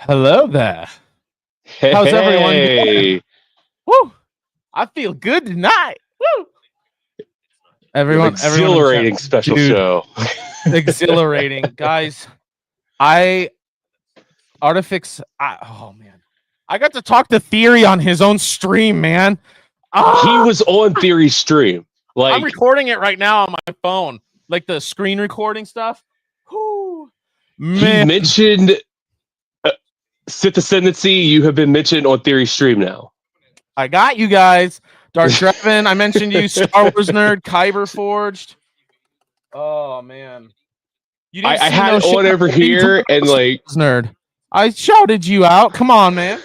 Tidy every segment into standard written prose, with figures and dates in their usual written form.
Hello there. How's everyone doing? Hey, Woo! I feel good tonight. Woo! Everyone in chat, exhilarating special dude, show. exhilarating, guys. I Artifix. Oh man, I got to talk to Theory on his own stream, man. He Ah, was on Theory stream. I'm Like recording it right now on my phone, like the screen recording stuff. Whoo, he man. mentioned Sith Ascendancy. You have been mentioned on Theory stream now. I got you guys. Dark Draven, I mentioned you. Star Wars nerd, Kyber Forged. Oh man. You didn't I see had no it shit. on over here, and like nerd. I shouted you out. Come on, man.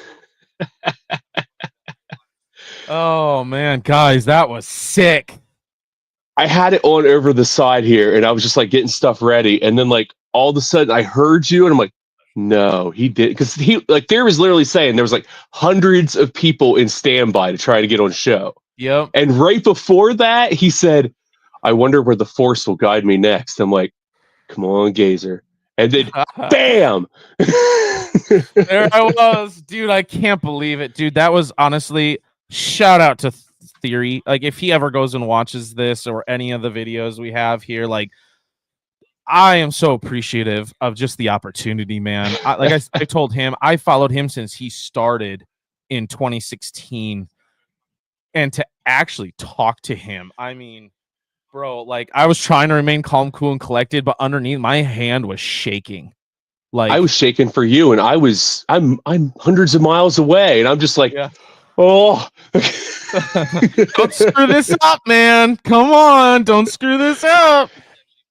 Oh man, guys, that was sick. I had it on over the side here, and I was just like getting stuff ready, and then like all of a sudden I heard you, and I'm like, no, he did, because he like there was literally saying there was like hundreds of people in standby to try to get on show. Yep. And right before that, he said, I wonder where the force will guide me next. I'm like, come on, Gazer. And then, bam! There I was. Dude, I can't believe it. Dude, that was honestly, shout out to Theory. Like, if he ever goes and watches this or any of the videos we have here, like, I am so appreciative of just the opportunity, man. I told him, I followed him since he started in 2016. And to actually talk to him, I mean, bro, like I was trying to remain calm, cool, and collected, but underneath my hand was shaking. Like I was shaking for you, and I'm hundreds of miles away, and I'm just like, yeah. Oh, don't screw this up, man. Come on, don't screw this up.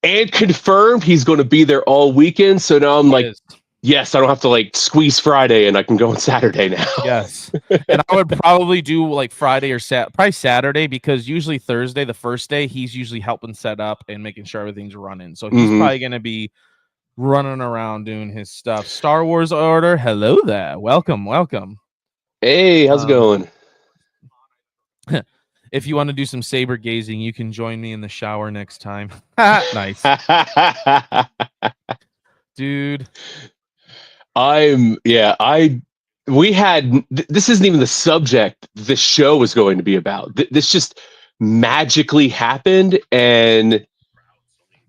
And confirmed he's going to be there all weekend. So now I'm like, yes, I don't have to like squeeze Friday, and I can go on Saturday now. Yes, and I would probably do like Friday or probably Saturday, because usually Thursday, the first day, he's usually helping set up and making sure everything's running. So he's probably going to be running around doing his stuff. Star Wars Order, hello there. Welcome. Hey, how's it going? If you want to do some saber gazing, you can join me in the shower next time. Nice. Dude. We had, this isn't even the subject this show was going to be about. This just magically happened, and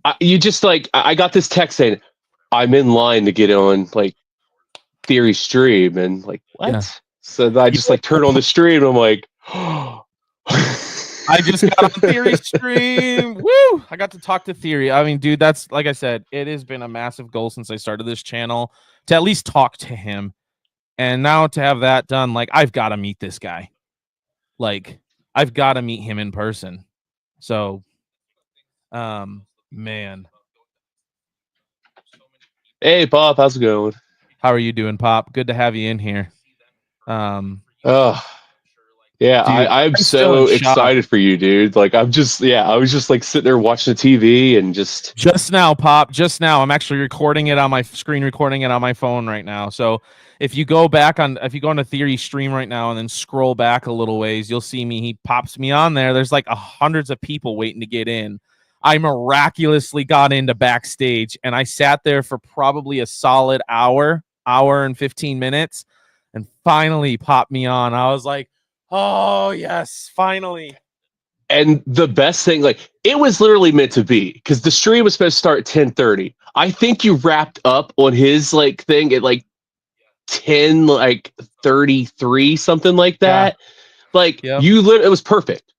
I got this text saying, I'm in line to get on like Theory stream, and like, what? Yeah. So I just like turn on the stream, and I'm like, I just got on Theory stream. Woo! I got to talk to Theory. I mean, dude, that's, like I said, it has been a massive goal since I started this channel to at least talk to him. And now to have that done, like, I've got to meet this guy. Like, I've got to meet him in person. So, man. Hey, Pop, how's it going? How are you doing, Pop? Good to have you in here. Yeah, dude, I'm so excited for you, dude. Like, I was just like sitting there watching the TV and just now, Pop. Just now, I'm actually recording it on my screen, recording it on my phone right now. So if you go into Theory stream right now and then scroll back a little ways, you'll see me. He pops me on there. There's like hundreds of people waiting to get in. I miraculously got into backstage, and I sat there for probably a solid hour and 15 minutes, and finally popped me on. I was like, oh yes, finally. And the best thing, like, it was literally meant to be, because the stream was supposed to start at 10:30. I think you wrapped up on his like thing at like 10 like 33, something like that. Yeah. Like, yep. It was perfect.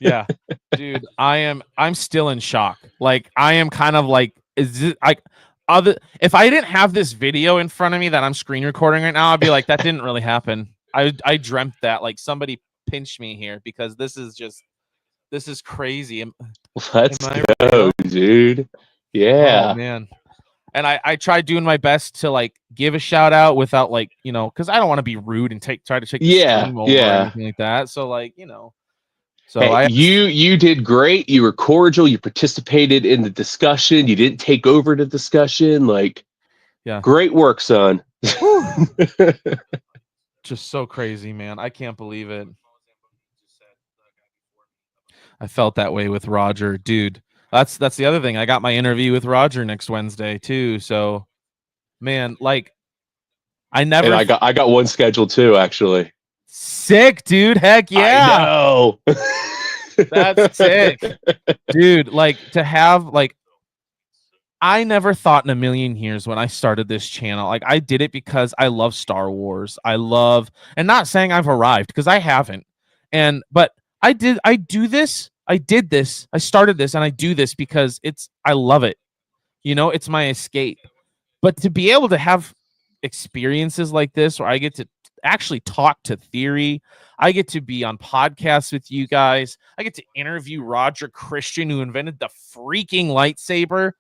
Yeah, dude, I'm still in shock. Like, I am kind of like, is it like if I didn't have this video in front of me that I'm screen recording right now, I'd be like, that didn't really happen. I dreamt that, like, somebody pinched me here, because this is crazy. Let's go, dude. Yeah. Oh, man. And I tried doing my best to like give a shout out without, like, you know, because I don't want to be rude and try to take the stream over or anything like that. So, like, you know. So hey, you did great. You were cordial. You participated in the discussion. You didn't take over the discussion. Like, yeah, great work, son. Just so crazy, man. I can't believe it. I felt that way with Roger, dude. That's the other thing. I got my interview with Roger next Wednesday too. So, man, like, I never. And I got one scheduled too, actually. Sick, dude. Heck yeah. I know. That's sick, dude. Like to have like. I never thought in a million years when I started this channel. Like I did it because I love Star Wars. I love, and not saying I've arrived because I haven't. But I did this. I did this. I started this and I do this because I love it. You know, it's my escape. But to be able to have experiences like this where I get to actually talk to theory, I get to be on podcasts with you guys, I get to interview Roger Christian, who invented the freaking lightsaber.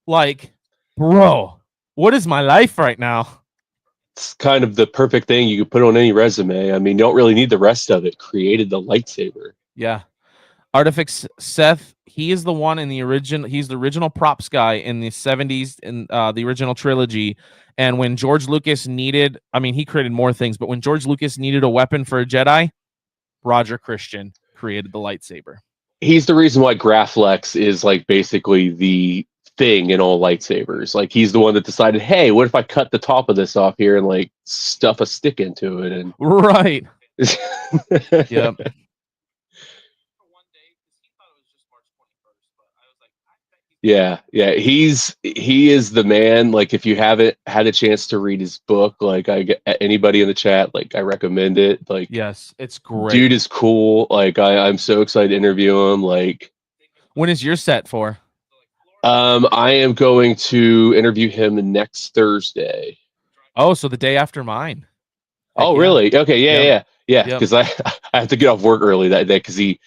Like, bro, what is my life right now? It's kind of the perfect thing you could put on any resume. I mean, you don't really need the rest of it. Created the lightsaber. Yeah. Artifix Seth, he is the one in the original. He's the original props guy in the 70s in the original trilogy. And when George Lucas needed, I mean, he created more things, but when George Lucas needed a weapon for a Jedi, Roger Christian created the lightsaber. He's the reason why Graflex is like basically the thing in all lightsabers. Like he's the one that decided, hey, what if I cut the top of this off here and like stuff a stick into it? And right. Yep. Yeah, he is the man. Like if you haven't had a chance to read his book, like I get anybody in the chat, like I recommend it. Like yes, it's great. Dude is cool. Like I'm so excited to interview him. Like when is your set for? I am going to interview him next Thursday. Oh, so the day after mine. Oh, yeah. really? Okay, yeah. Because I have to get off work early that day because he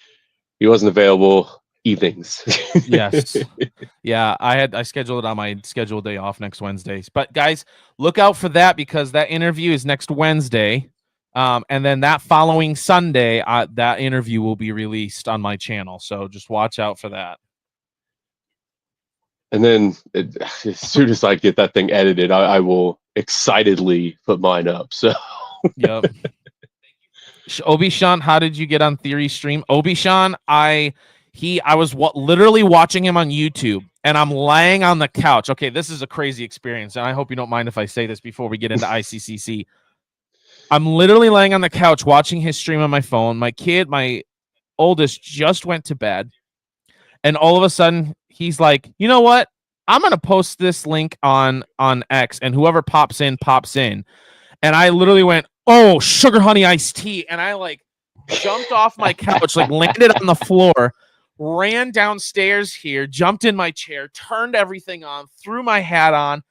wasn't available evenings. Yes. Yeah, I scheduled it on my scheduled day off next Wednesdays. But guys, look out for that because that interview is next Wednesday. And then that following Sunday, that interview will be released on my channel. So just watch out for that. And then as soon as I get that thing edited, I will excitedly put mine up. So yep. Obi-Sean, how did you get on Theory Stream? Obi-Sean, I was literally watching him on YouTube, and I'm laying on the couch. Okay, this is a crazy experience, and I hope you don't mind if I say this before we get into ICCC. I'm literally laying on the couch watching his stream on my phone. My oldest, just went to bed, and all of a sudden, he's like, you know what? I'm going to post this link on X, and whoever pops in, pops in. And I literally went, oh, sugar honey iced tea. And I like jumped off my couch, like landed on the floor, ran downstairs here, jumped in my chair, turned everything on, threw my hat on,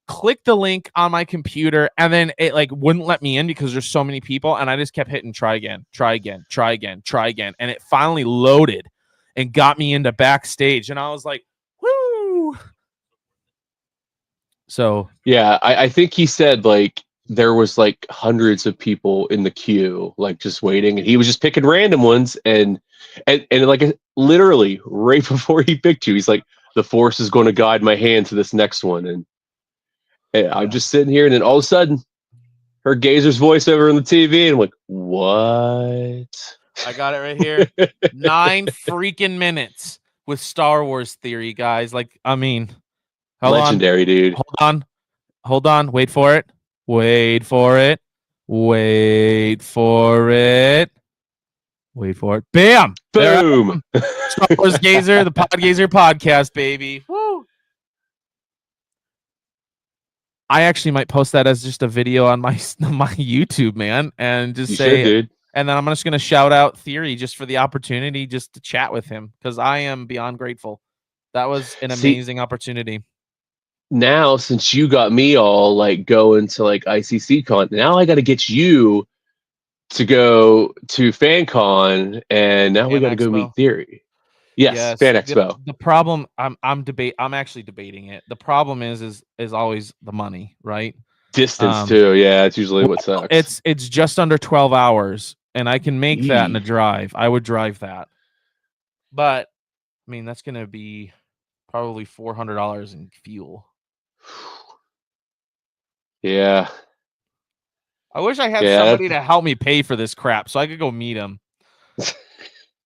clicked the link on my computer, and then it like wouldn't let me in because there's so many people. And I just kept hitting try again. And it finally loaded and got me into backstage. And I was like, woo. So yeah, I think he said like there was like hundreds of people in the queue, like just waiting, and he was just picking random ones, and like literally right before he picked you, he's like, the force is going to guide my hand to this next one, and I'm just sitting here, and then all of a sudden, heard Gazer's voice over on the TV, and I'm like, what? I got it right here. 9 freaking minutes with Star Wars Theory, guys. Like, I mean, legendary, dude. Hold on. Wait for it. Wait for it. Bam! Boom! Star Wars Gazer, the Podgazer podcast, baby. Woo! I actually might post that as just a video on my YouTube, man, and just say, dude. And then I'm just going to shout out Theory just for the opportunity just to chat with him because I am beyond grateful. That was an amazing opportunity. Now, since you got me all like going to like ICC con, now I got to get you to go to FanCon, and now we got to go meet Theory. Yes, Fan Expo. The problem I'm actually debating it. The problem is always the money, right? Distance too. Yeah, it's usually what sucks. It's just under 12 hours, and I can make that in a drive. I would drive that, but I mean that's gonna be probably $400 in fuel. Yeah. I wish I had somebody to help me pay for this crap so I could go meet him.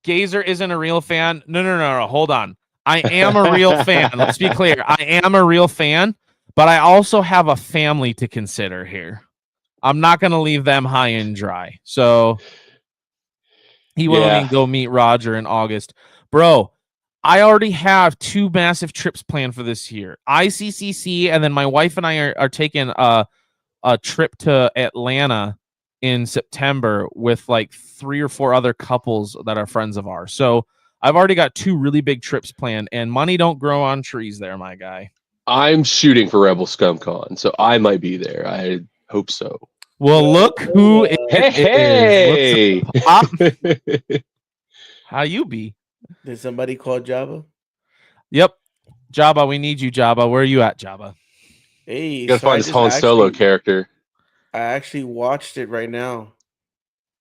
Gazer isn't a real fan. No. Hold on. I am a real fan. Let's be clear. I am a real fan, but I also have a family to consider here. I'm not going to leave them high and dry. So he will Yeah. even go meet Roger in August. Bro, I already have 2 massive trips planned for this year. ICCC, and then my wife and I are taking a trip to Atlanta in September with like 3 or 4 other couples that are friends of ours. So I've already got 2 really big trips planned, and money don't grow on trees there, my guy. I'm shooting for Rebel Scum Con, so I might be there. I hope so. Well, look who it Hey, is. What's up? How you be? Did somebody call Jabba? Yep. Jabba, we need you, Jabba. Where are you at, Jabba? Hey, you gotta so find this Han Solo character. I actually watched it right now.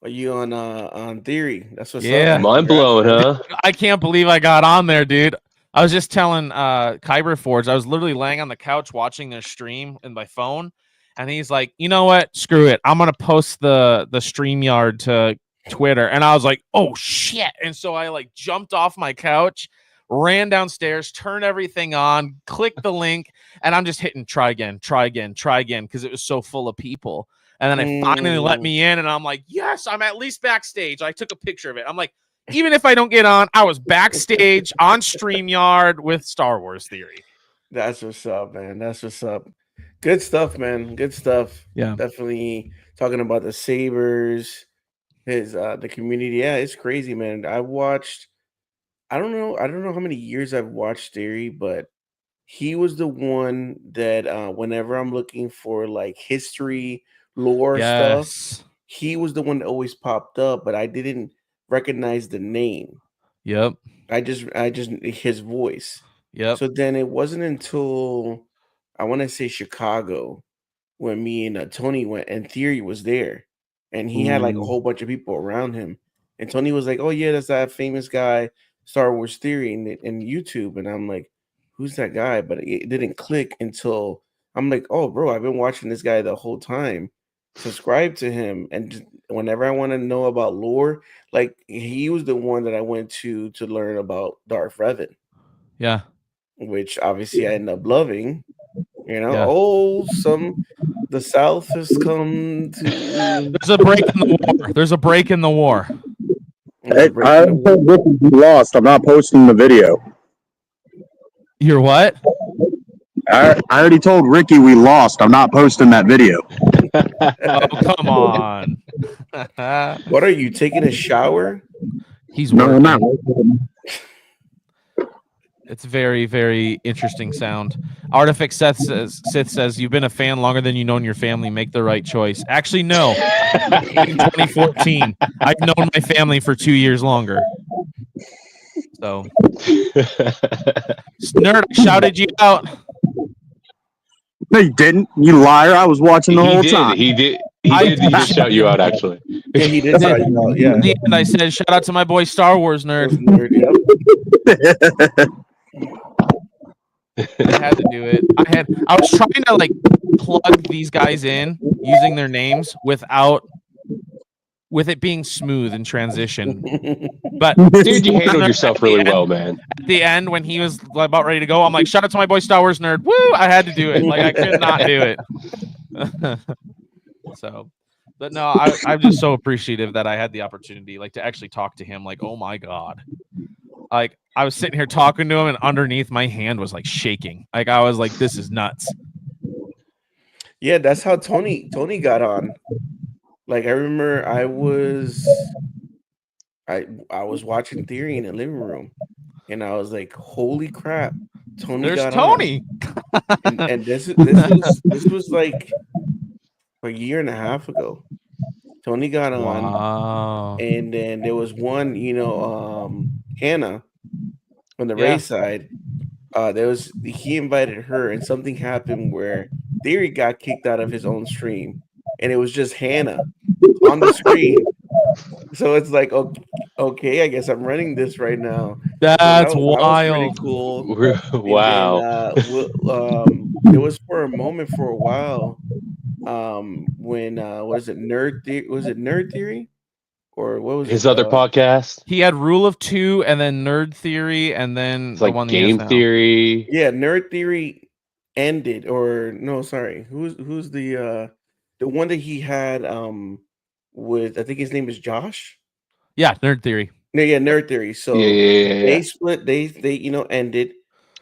Are you on Theory? That's what's Yeah. up. Mind blowing, huh? I can't believe I got on there, dude. I was just telling Kyber Forge, I was literally laying on the couch watching their stream in my phone, and he's like, you know what? Screw it. I'm gonna post the StreamYard to Twitter. And I was like, oh shit. And so I like jumped off my couch, ran downstairs, turned everything on, clicked the link, and I'm just hitting try again, because it was so full of people. And then it finally let me in, and I'm like, yes, I'm at least backstage. I took a picture of it. I'm like, even if I don't get on, I was backstage on StreamYard with Star Wars Theory. That's what's up, man. That's what's up. Good stuff, man. Good stuff. Yeah. Definitely talking about the Sabers, the community. Yeah, it's crazy, man. I don't know how many years I've watched Theory, but he was the one that whenever I'm looking for like history, lore stuff, Yes. he was the one that always popped up, but I didn't recognize the name. Yep. I just his voice. Yep. So then it wasn't until I want to say Chicago when me and Tony went and Theory was there, and he had like a whole bunch of people around him, and Tony was like, "Oh yeah, that's that famous guy, Star Wars Theory in YouTube," and I'm like, "Who's that guy?" But it didn't click until I'm like, "Oh, bro, I've been watching this guy the whole time. Subscribe to him." And just, whenever I want to know about lore, like he was the one that I went to learn about Darth Revan, Yeah. which obviously I ended up loving. You know, Yeah. the South has come to. There's a break in the war. There's a break in the war. Hey, I told Ricky we lost. I'm not posting the video. You're what? I already told Ricky we lost. I'm not posting that video. Oh, come on. What are you taking a shower? He's No, working. I'm not. It's very, very interesting sound. Artific Sith says, you've been a fan longer than you known your family. Make the right choice. Actually, no. In 2014, I've known my family for 2 years longer. So, Nerd, I shouted you out. No, you didn't. You liar. I was watching the whole time. He did shout you out, actually. Yeah, he did shout you out. Yeah. In the end, I said, shout out to my boy Star Wars Nerd. Yep. I had to do it. I was trying to like plug these guys in using their names with it being smooth in transition. But dude, you handled yourself really well, man. At the end, when he was about ready to go, I'm like, shout out to my boy Star Wars Nerd. Woo! I had to do it. Like I could not do it. So, but no, I'm just so appreciative that I had the opportunity, like, to actually talk to him. Like, oh my god. Like, I was sitting here talking to him, and underneath my hand was like shaking. Like, I was like, this is nuts. Yeah, that's how Tony got on. Like, I remember I was watching Theory in the living room, and I was like, holy crap, There's Tony. And this was like a year and a half ago. Tony got on. Wow. And then there was one, Hannah on the Ray side. He invited her, and something happened where Theory got kicked out of his own stream, and it was just Hannah on the screen. So it's like, okay, I guess I'm running this right now. That's wild. That was pretty cool. Wow. Then, it was for a moment for a while. When was it Nerd Theory? Was it Nerd Theory? Or what was his other podcast? He had Rule of Two, and then Nerd Theory, and then it's like Game Theory. Yeah, Nerd Theory. ended, or no, sorry, who's the one that he had with, I think his name is Josh. Yeah, Nerd Theory. No, yeah, Nerd Theory. Yeah, So they split. They ended,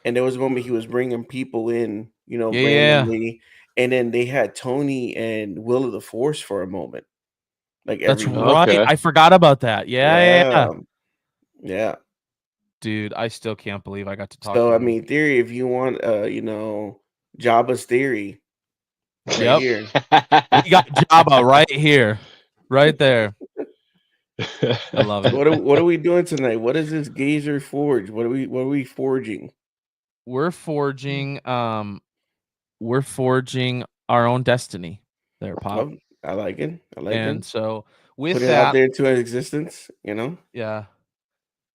and there was a moment he was bringing people in, Yeah. randomly, and then they had Tony and Will of the Force for a moment, like That's every week. right. Okay. I forgot about that. Yeah. Yeah. Dude, I still can't believe I got to talk So to I him. mean, Theory, if you want, Jabba's theory, right Yep. here. We got Jabba right here. Right there. I love it. What are we doing tonight? What is this Gazer Forge? What are we forging? We're forging our own destiny there, Pop. Oh, I like it. I like And it. so with Put it out that, there into existence,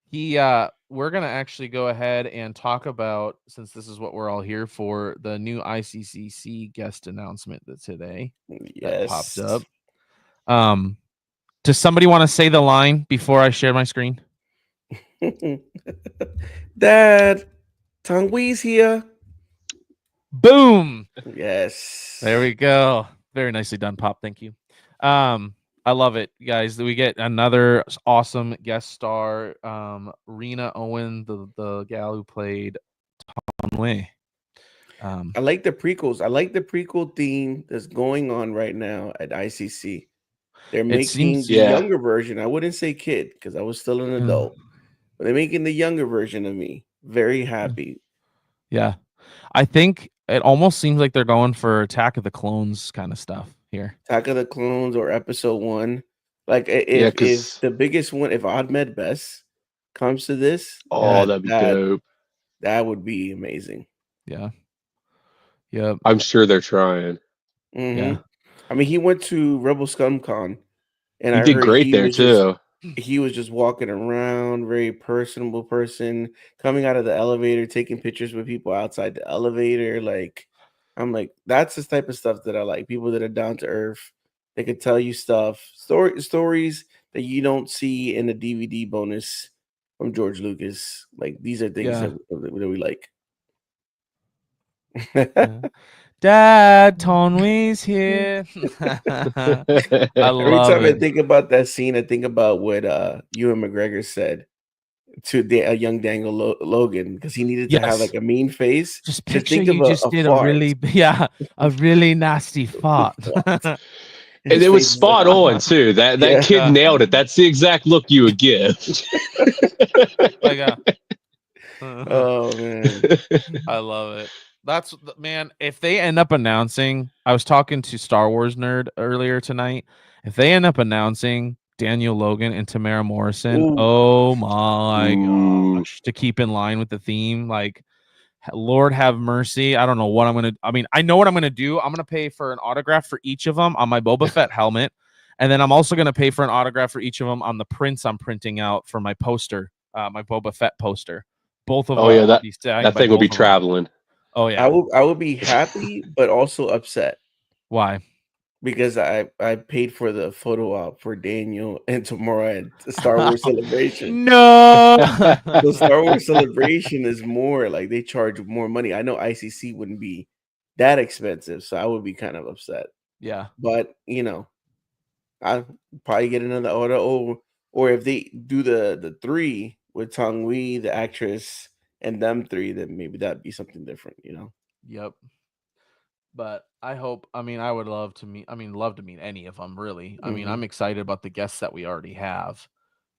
yeah. We're gonna actually go ahead and talk about, since this is what we're all here for, the new ICCC guest announcement that today that popped Yes. up. Does somebody want to say the line before I share my screen? Dad, Tongwee's here. Boom. Yes. There we go. Very nicely done, Pop. Thank you. I love it, guys. We get another awesome guest star, Rena Owen, the gal who played Conway. I like the prequels. I like the prequel theme that's going on right now at ICC. They're making the younger version. I wouldn't say kid because I was still an adult, but they're making the younger version of me. Very happy. Yeah. I think it almost seems like they're going for Attack of the Clones kind of stuff here. Attack of the Clones or Episode 1. Like if the biggest one, if Ahmed Best comes to this, that'd be dope. That would be amazing. Yeah. Yeah. I'm sure they're trying. Mm-hmm. Yeah. I mean, he went to Rebel Scum Con, and he did great there too. He was just walking around, very personable person, coming out of the elevator, taking pictures with people outside the elevator. Like, I'm like, that's the type of stuff that I like. People that are down to earth. They could tell you stories that you don't see in the DVD bonus from George Lucas. Like, these are things that we like. Dad, Tonwee's here. I love Every time it. I think about that scene, I think about what Ewan McGregor said to a young Daniel Logan, because he needed to have like a mean face. Just picture you just did a really nasty fart. And it was spot on too. That kid nailed it. That's the exact look you would give. Oh man, I love it. That's, man, if they end up announcing, I was talking to Star Wars Nerd earlier tonight. If they end up announcing Daniel Logan and Tamara Morrison, oh my gosh, to keep in line with the theme, like, Lord have mercy. I don't know what I'm going to, I know what I'm going to do. I'm going to pay for an autograph for each of them on my Boba Fett helmet. And then I'm also going to pay for an autograph for each of them on the prints I'm printing out for my poster, my Boba Fett poster. Both of them. Oh yeah, that thing will be traveling. Oh yeah, I would be happy, but also upset. Why? Because I paid for the photo op for Daniel and tomorrow at Star Wars Celebration. No, the Star Wars Celebration is more like they charge more money. I know ICC wouldn't be that expensive, so I would be kind of upset. Yeah, but I'll probably get another order, or if they do the 3 with Tong Wei, the actress, and them 3, then maybe that'd be something different, Yep. But I hope, I would love to meet any of them, really. I'm excited about the guests that we already have.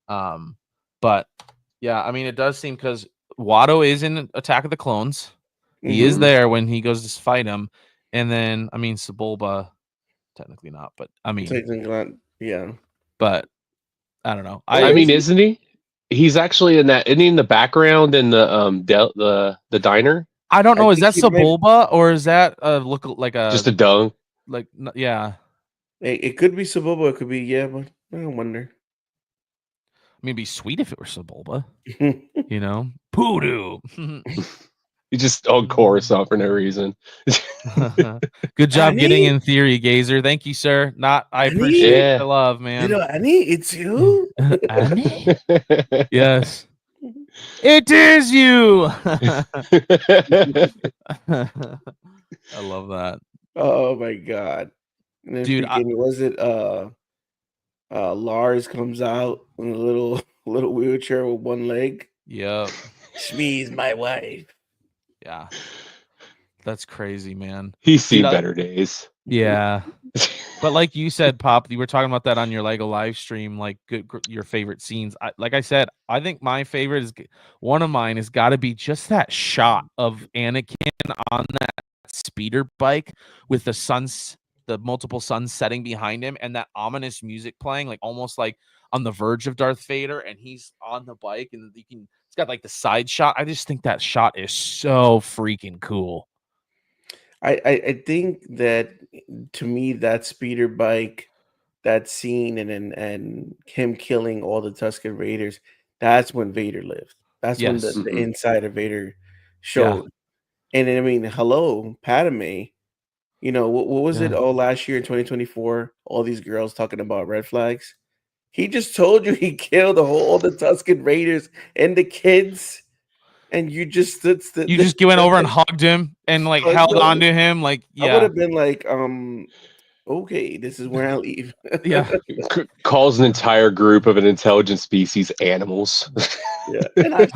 But yeah, it does seem, because Watto is in Attack of the Clones. He is there when he goes to fight him. And then, Sebulba, technically not, but technically not, yeah. But I don't know. Isn't he? He's actually isn't he in the background in the diner? I don't know. Is that Sebulba or is that look like a just a dung? Like, yeah. It could be Sebulba. It could be, but I wonder. It'd be sweet if it were Sebulba. Poodoo. You just on Coruscant for no reason. Good job getting in Theory, Gazer. Thank you, sir. I appreciate the love, man. Annie, it's you. Annie? Yes. It is you. I love that. Oh my god. And then Dude, freaking was it Lars comes out in a little little wheelchair with one leg. yep. Shmee's my wife. Yeah. That's crazy, man. He's seen Dude, better days. yeah. But like you said, Pop, you were talking about that on your Lego live stream, like your favorite scenes. Like I said, I think my favorite is one of mine has got to be just that shot of Anakin on that speeder bike with the multiple suns setting behind him, and that ominous music playing, like almost like on the verge of Darth Vader, and he's on the bike, and it's got like the side shot. I just think that shot is so freaking cool. I think that to me that speeder bike, that scene, and him killing all the Tusken Raiders, that's when Vader lived. That's when Yes. the inside of Vader Yeah. showed. And I mean, hello, Padme. You know, what was it Yeah. all last year in 2024? All these girls talking about red flags. He just told you he killed all the Tusken Raiders and the kids, and you just stood You just went over and hugged him and like held hugged on him. to him, like I would yeah, have been like, okay, this is where I leave. yeah. Calls an entire group of an intelligent species animals. Yeah. And I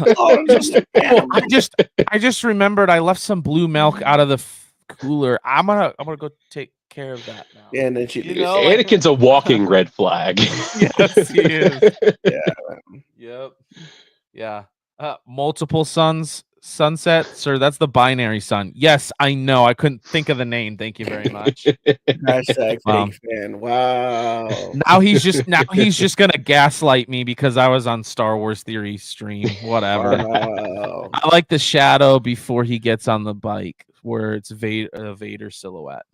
I just remembered I left some blue milk out of the cooler. I'm gonna go take care of that now. Yeah, and then she You know, like- Anakin's a walking red flag. Yes, he is. Yeah. Yep. Yeah. Multiple suns, sunset, sir. That's the binary sun. Yes, I know. I couldn't think of the name. Thank you very much. Hashtag fake fan. Wow. Now he's just gonna gaslight me because I was on Star Wars Theory stream. Whatever. Wow. I like the shadow before he gets on the bike, where it's Vader silhouette.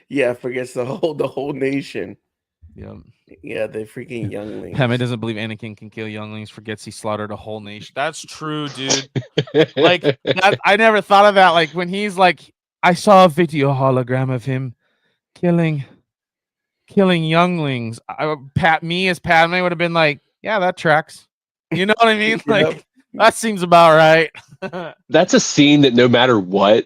Yeah, forgets the whole nation. Yep. Yeah, the freaking younglings. Padme doesn't believe Anakin can kill younglings. Forgets he slaughtered a whole nation. That's true, dude. Like that, I never thought of that. Like when he's like, I saw a video hologram of him killing younglings. Me as Padme would have been like, yeah, that tracks. You know what I mean? Like that seems about right. That's a scene that no matter what,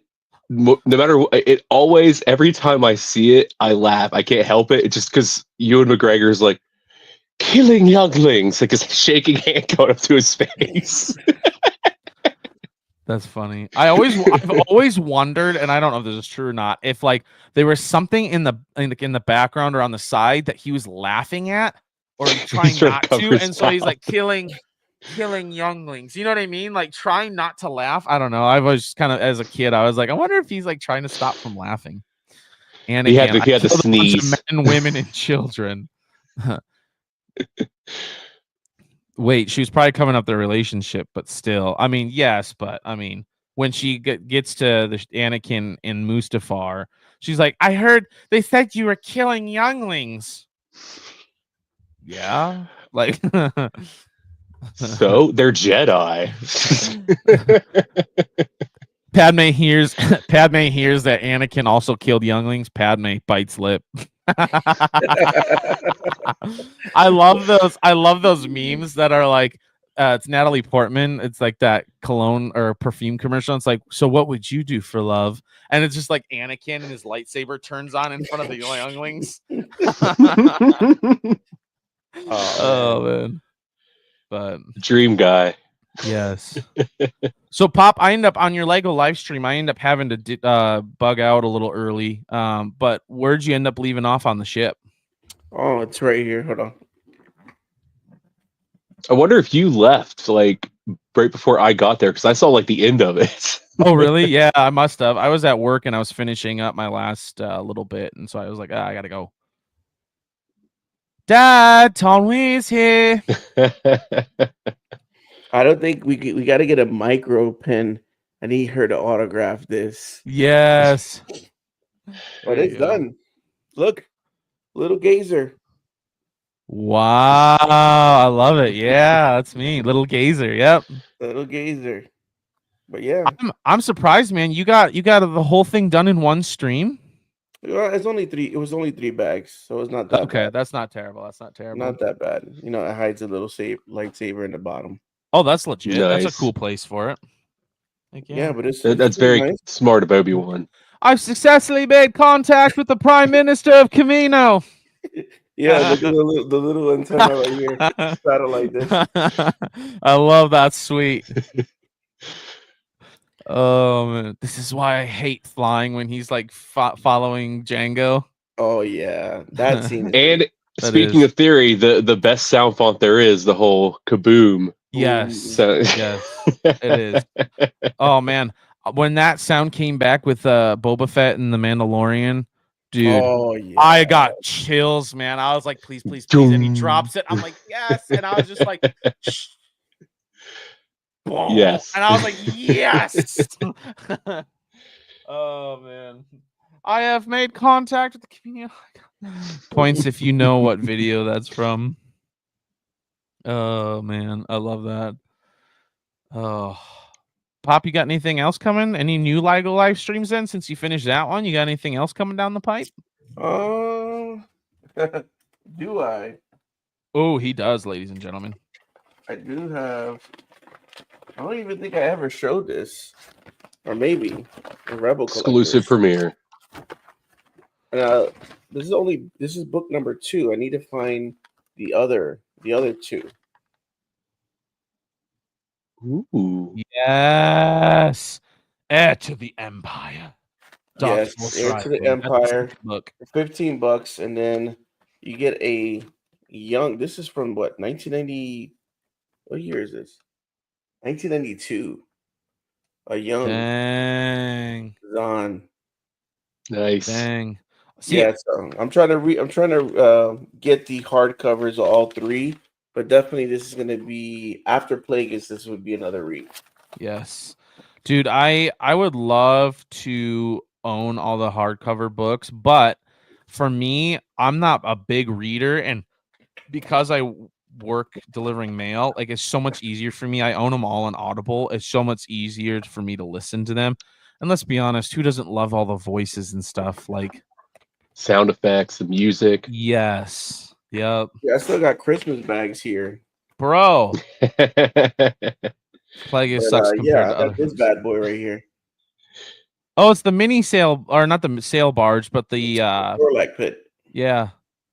it always, every time I see it, I laugh. I can't help it. It's just because Ewan McGregor's like killing younglings, like his shaking hand going up to his face. That's funny. I've always wondered, and I don't know if this is true or not, if like there was something in the background or on the side that he was laughing at or trying not to, and so he's like killing younglings. You know what I mean? Like trying not to laugh. I don't know. I was just kind of, as a kid, I was like, I wonder if he's like trying to stop from laughing. And he had the sneeze. Men, women, and children. Wait, she was probably coming up their relationship, but still, I mean, yes, but I mean, when she gets to the Anakin in Mustafar, she's like, I heard they said you were killing younglings. Yeah, like. So they're Jedi. Padme hears that Anakin also killed younglings. Padme bites lip. I love those memes that are like it's Natalie Portman. It's like that cologne or perfume commercial. It's like, so what would you do for love? And it's just like Anakin and his lightsaber turns on in front of the younglings. Oh man. But dream guy. Yes. So Pop, I end up on your Lego live stream. I end up having to bug out a little early. But where'd you end up leaving off on the ship? Oh, it's right here. Hold on. I wonder if you left like right before I got there because I saw like the end of it. Oh, really? Yeah, I must have. I was at work and I was finishing up my last little bit, and so I was like, I gotta go. Dad, Tonwee's here. I don't think we got to get a micro pen. I need her to autograph this. Yes. But it's done. Look, little gazer. Wow, I love it. Yeah, that's me, little gazer. Yep, little gazer. But yeah, I'm surprised, man. You got the whole thing done in one stream. Well, it's only 3. It was only 3 bags, so it's not that okay. bad. That's not terrible. That's not terrible. Not that bad. You know, it hides a little lightsaber in the bottom. Oh, that's legit. Nice. That's a cool place for it. Yeah, but it's That's pretty very nice. smart of Obi-Wan. I've successfully made contact with the Prime Minister of Camino. Yeah, look at the little antenna right here, satellite dish. I love that. Sweet. Man. This is why I hate flying when he's like following Django. Oh yeah, that scene is And That speaking is. of theory, the best sound font there is the whole kaboom. Yes. So Yes. It is. Oh man, when that sound came back with Boba Fett and the Mandalorian, dude, Oh yeah. I got chills, man. I was like, please, please, please. And he drops it. I'm like, yes. And I was just like, shh. Boom. Yes. And I was like, yes. Oh man. I have made contact with the community. Points if you know what video that's from. Oh man, I love that. Oh. Pop, you got anything else coming? Any new LIGO live streams then since you finished that one? You got anything else coming down the pipe? Do I? Oh, he does, ladies and gentlemen. I do have. I don't even think I ever showed this, or maybe a Rebel Exclusive Collectors. premiere. This is book number 2. I need to find the other 2. Ooh. Yes. Heir to the Empire. Yes, Heir to the Empire. Book. $15, and then you get a young. This is from what, 1990? What year is this? 1992. A young Dang. Zahn. Nice. Dang. See, Yeah, so I'm trying to get the hardcovers of all 3, but definitely this is gonna be after Plagueis. This would be another read. yes. Dude, I would love to own all the hardcover books, but for me, I'm not a big reader, and because I work delivering mail, like it's so much easier for me. I own them all on Audible. It's so much easier for me to listen to them. And let's be honest, who doesn't love all the voices and stuff? Like Sound effects, the music. yes. Yep. Yeah, I still got Christmas bags here. Bro. Plagueis sucks compared I to other got this books. bad boy right here. Oh, it's the mini sail, or not the sail barge, but the Sarlacc pit. yeah.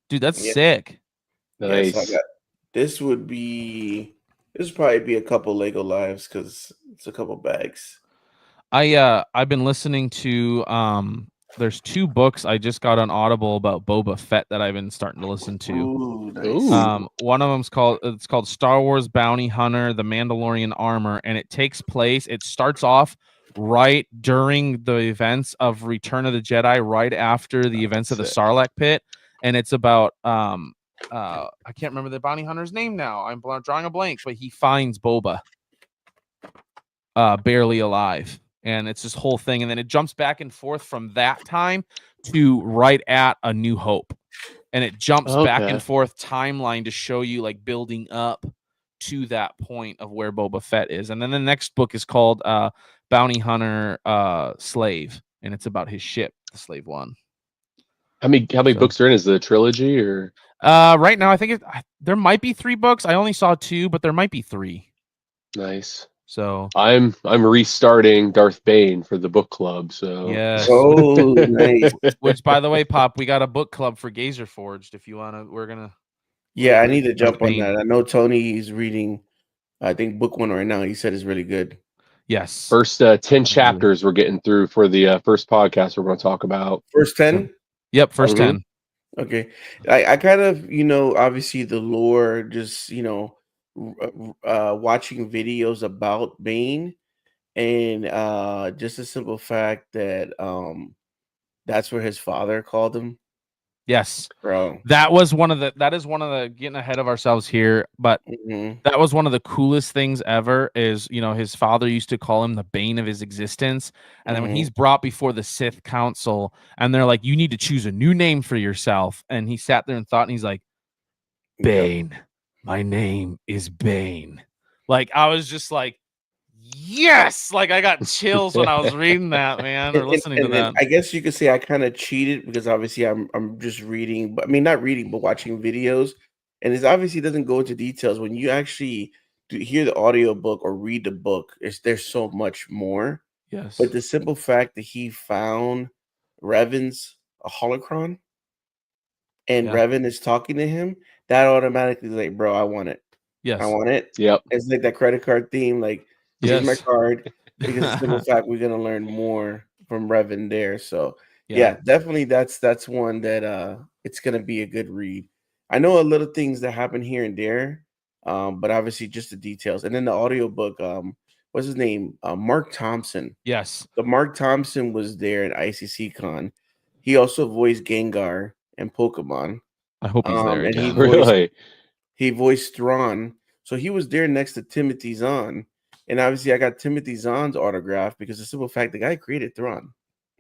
Dude, that's sick. Nice. Yeah, so I got this would probably be a couple Lego lives because it's a couple bags. I've been listening to there's 2 books I just got on Audible about Boba Fett that I've been starting to listen to. Ooh, nice. One of them's called Star Wars Bounty Hunter: The Mandalorian Armor, and it starts off right during the events of Return of the Jedi, right after the events of the Sarlacc pit, and it's about I can't remember the bounty hunter's name now. I'm drawing a blank, but he finds Boba barely alive. And it's this whole thing. And then it jumps back and forth from that time to right at A New Hope. And it jumps back and forth timeline to show you like building up to that point of where Boba Fett is. And then the next book is called Bounty Hunter Slave. And it's about his ship, the Slave One. How many books are in? Is it a trilogy or? Right now, I think there might be 3 books. I only saw 2, but there might be 3. Nice. So I'm restarting Darth Bane for the book club. So yes. Oh, nice. Which, by the way, Pop, we got a book club for Gazer Forged. If you wanna, we're gonna. Yeah, I need to jump on Bane. that. I know Tony's reading. I think book 1 right now. He said it's really good. Yes. First 10 chapters we're getting through for the first podcast we're going to talk about. First 10. Yep, first 10. Okay, I kind of obviously the lore, just watching videos about Bane, and just the simple fact that that's where his father called him. Yes, bro. That is one of the getting ahead of ourselves here, but that was one of the coolest things ever. Is his father used to call him the bane of his existence, and then when he's brought before the Sith Council, and they're like, "You need to choose a new name for yourself," and he sat there and thought, and he's like, "Bane, my name is Bane." Like I was just like, yes, like I got chills when I was reading that, man, or listening to that. I guess you could say I kind of cheated because obviously I'm just reading, but I mean not reading, but watching videos, and it obviously doesn't go into details. When you actually hear the audiobook or read the book, there's so much more. Yes. But the simple fact that he found Revan's a holocron and Revan is talking to him, that automatically is like, bro, I want it. Yes. I want it. Yep. It's like that credit card theme. Like, here's my card, because the simple fact we're gonna learn more from Revan there. So yeah, definitely that's one that it's gonna be a good read. I know a little things that happen here and there, but obviously just the details. And then the audiobook, what's his name? Mark Thompson. Yes. The Mark Thompson was there at ICC Con. He also voiced Gengar and Pokemon. I hope he's there And again. he voiced Thrawn. So he was there next to Timothy Zahn. And obviously I got Timothy Zahn's autograph because the simple fact the guy created Thrawn.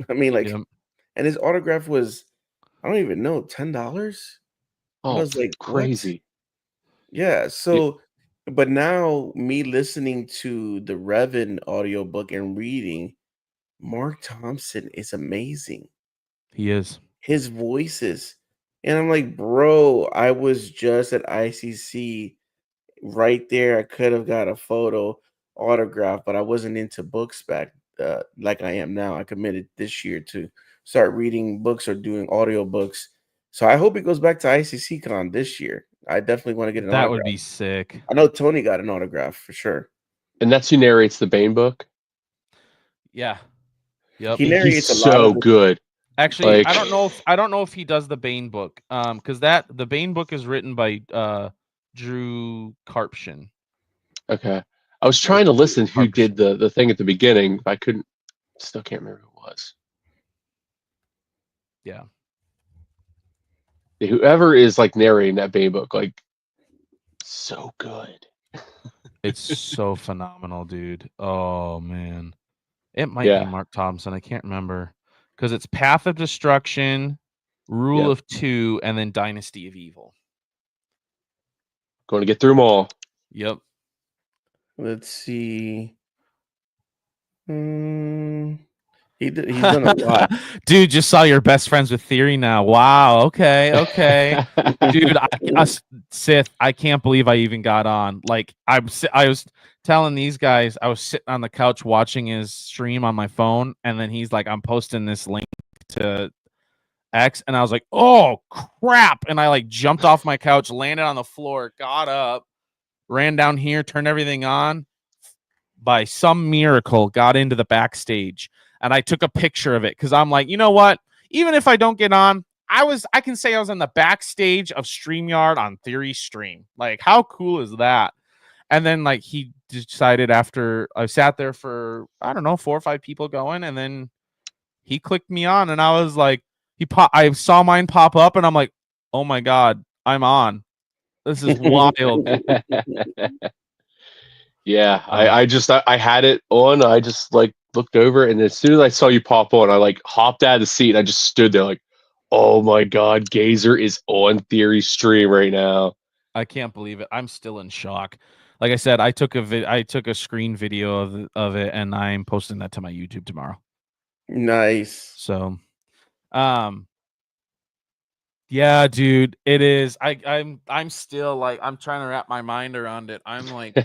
I mean, like, and his autograph was, I don't even know, $10. Oh, I was like, crazy. What? Yeah. So, but now me listening to the Revan audiobook and reading, Mark Thompson is amazing. He is. His voices. And I'm like, bro, I was just at ICC right there. I could have got a photo autograph, but I wasn't into books back like I am now. I committed this year to start reading books or doing audiobooks. So I hope it goes back to ICC Con this year. I definitely want to get an autograph. That would be sick. I know Tony got an autograph for sure. And that's who narrates the Bane book? Yeah. Yep. He narrates He's so good. Actually, like, I don't know if he does the Bane book. Because the Bane book is written by Drew Karpshin. Okay. I was trying to listen who did the thing at the beginning, but I still can't remember who it was. Yeah. Whoever is like narrating that Bane book, like, so good. It's so phenomenal, dude. Oh man. It might be Mark Thompson. I can't remember. Because it's Path of Destruction, Rule of Two, and then Dynasty of Evil. Going to get through them all. Yep. Let's see. He's done a lot. Dude, just saw your best friends with Theory now. Wow. Okay. Dude, Sith, I can't believe I even got on. Like, I was telling these guys, I was sitting on the couch watching his stream on my phone, and then he's like, I'm posting this link to X, and I was like, oh crap. And I like jumped off my couch, landed on the floor, got up, ran down here, turned everything on. By some miracle, got into the backstage, and I took a picture of it because I'm like, you know what? Even if I don't get on, I can say I was in the backstage of StreamYard on Theory stream. Like, how cool is that? And then like he decided after I sat there for, I don't know, 4 or 5 people going, and then he clicked me on, and I was like, I saw mine pop up, and I'm like, oh my God, I'm on. This is wild. Yeah, I had it on. I just like looked over, and as soon as I saw you pop on, I like hopped out of the seat. And I just stood there like, oh my God, Gazer is on Theory stream right now. I can't believe it. I'm still in shock. Like I said, I took a screen video of it, and I'm posting that to my YouTube tomorrow. Nice. So, yeah, dude, it is. I'm still like, I'm trying to wrap my mind around it. I'm like,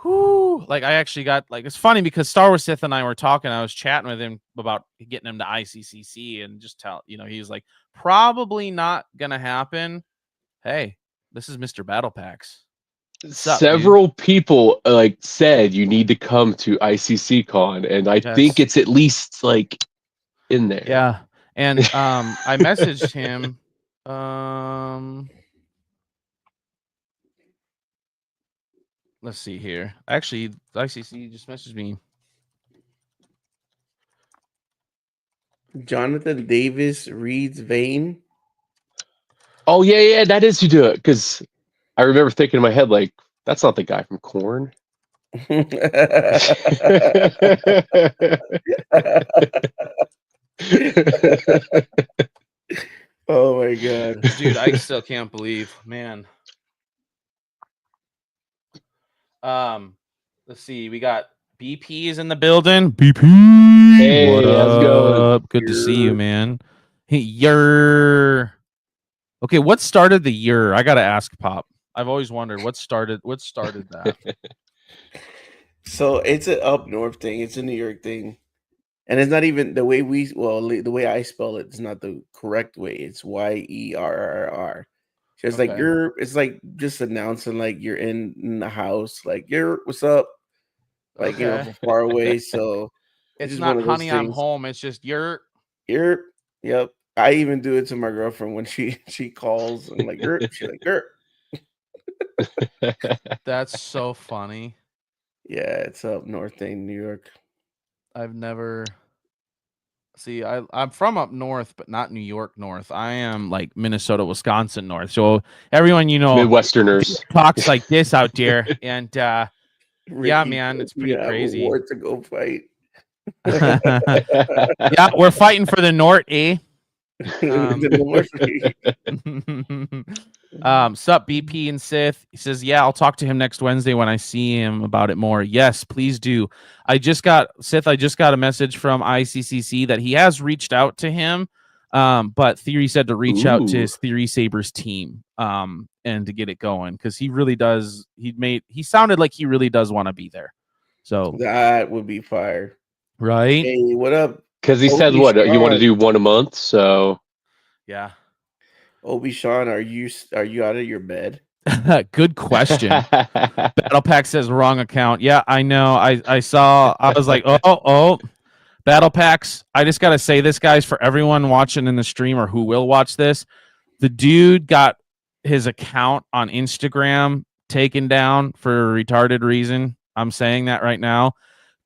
whoo, like I actually got like, it's funny because Star Wars Sith and I were talking. I was chatting with him about getting him to ICCC, and just he's like, probably not gonna happen. Hey, this is Mr. Battle Packs. Several people like said you need to come to ICC Con, and I think it's at least like in there. Yeah. And I messaged him. Let's see here. Actually, ICC just messaged me. Jonathan Davis reads Vane. Oh yeah, that is who do it. Because I remember thinking in my head like, that's not the guy from Korn. Oh my God, dude, I still can't believe, man. Let's see, we got BP is in the building. BP, hey, what how's it going? Good to see you, man. Hey, okay, what started the year? I gotta ask Pop. I've always wondered what started that. So it's an up north thing. It's a New York thing, and it's not even the way the way I spell it is not the correct way. It's YERRR. So it's like Okay. it's like just announcing like you're in the house, like what's up, like Okay. from far away. So It's just not one of those honey, I'm things. home. It's just you're. Yep. I even do it to my girlfriend when she calls. I'm like, she's like, That's so funny. Yeah, it's up north thing, New York. I've never. See, I'm from up north, but not New York north. I am like Minnesota, Wisconsin north. So everyone, Midwesterners talks like this out there, and yeah, Ricky, man, it's pretty have a crazy. war to go fight. Yeah, we're fighting for the North, eh? Sup BP and Sith. He says, yeah, I'll talk to him next Wednesday when I see him about it more. Yes, please do. I just got a message from ICCC that he has reached out to him. But Theory said to reach out to his Theory Sabers team and to get it going, because he really does. He sounded like he really does want to be there. So that would be fire. Right? Hey, what up? Because he said, what, you want to do one a month? So yeah. Obi Sean, are you out of your bed? Good question. Battle Pack says wrong account. Yeah, I know. I saw. I was like, oh. Battle Packs. I just gotta say this, guys, for everyone watching in the stream or who will watch this. The dude got his account on Instagram taken down for a retarded reason. I'm saying that right now.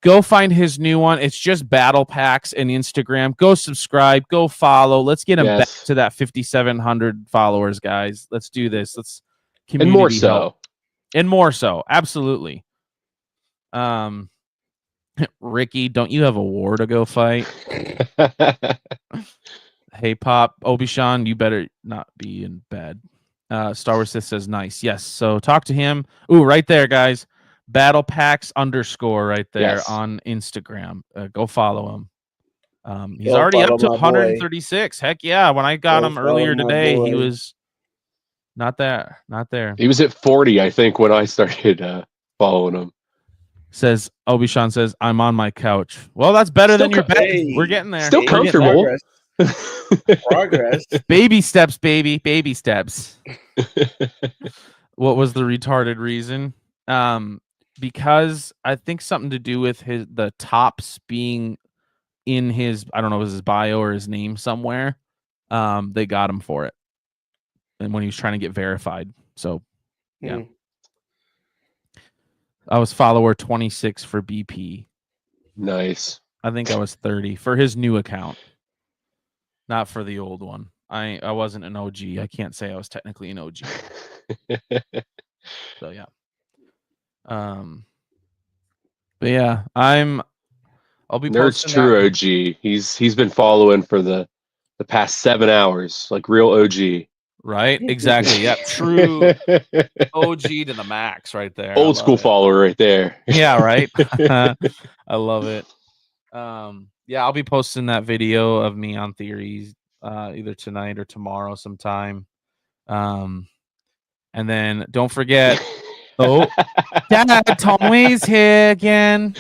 Go find his new one. It's just Battle Packs and Instagram. Go subscribe. Go follow. Let's get him back to that 5,700 followers, guys. Let's do this. Let's community and more so. help. And more so. Absolutely. Ricky, don't you have a war to go fight? Hey, Pop. Obi-Sean, you better not be in bed. Star Wars Sith says nice. Yes. So talk to him. Ooh, right there, guys. Battle Packs _ right there on Instagram. Go follow him. He's already up to 136. Boy. Heck yeah. When I got him earlier today, he was not there. He was at 40, I think, when I started following him. Says Obi-Sean says, I'm on my couch. Well, that's better than your bed. Hey, we're getting there. Still comfortable. Progress. Baby steps, baby. Baby steps. What was the retarded reason? Because I think something to do with the tops being in his, I don't know, his bio or his name somewhere. They got him for it. And when he was trying to get verified. So yeah. I was follower 26 for BP. Nice. I think I was 30 for his new account. Not for the old one. I wasn't an OG. I can't say I was technically an OG. So yeah. But yeah, I'll be Nerd's true OG. He's been following for the past 7 hours, like real OG. Right? Exactly. Yep. True OG to the max right there. Old school follower right there. Yeah, right. I love it. Yeah, I'll be posting that video of me on Theories either tonight or tomorrow sometime. And then don't forget. Oh, Dad, Tonwee's here again.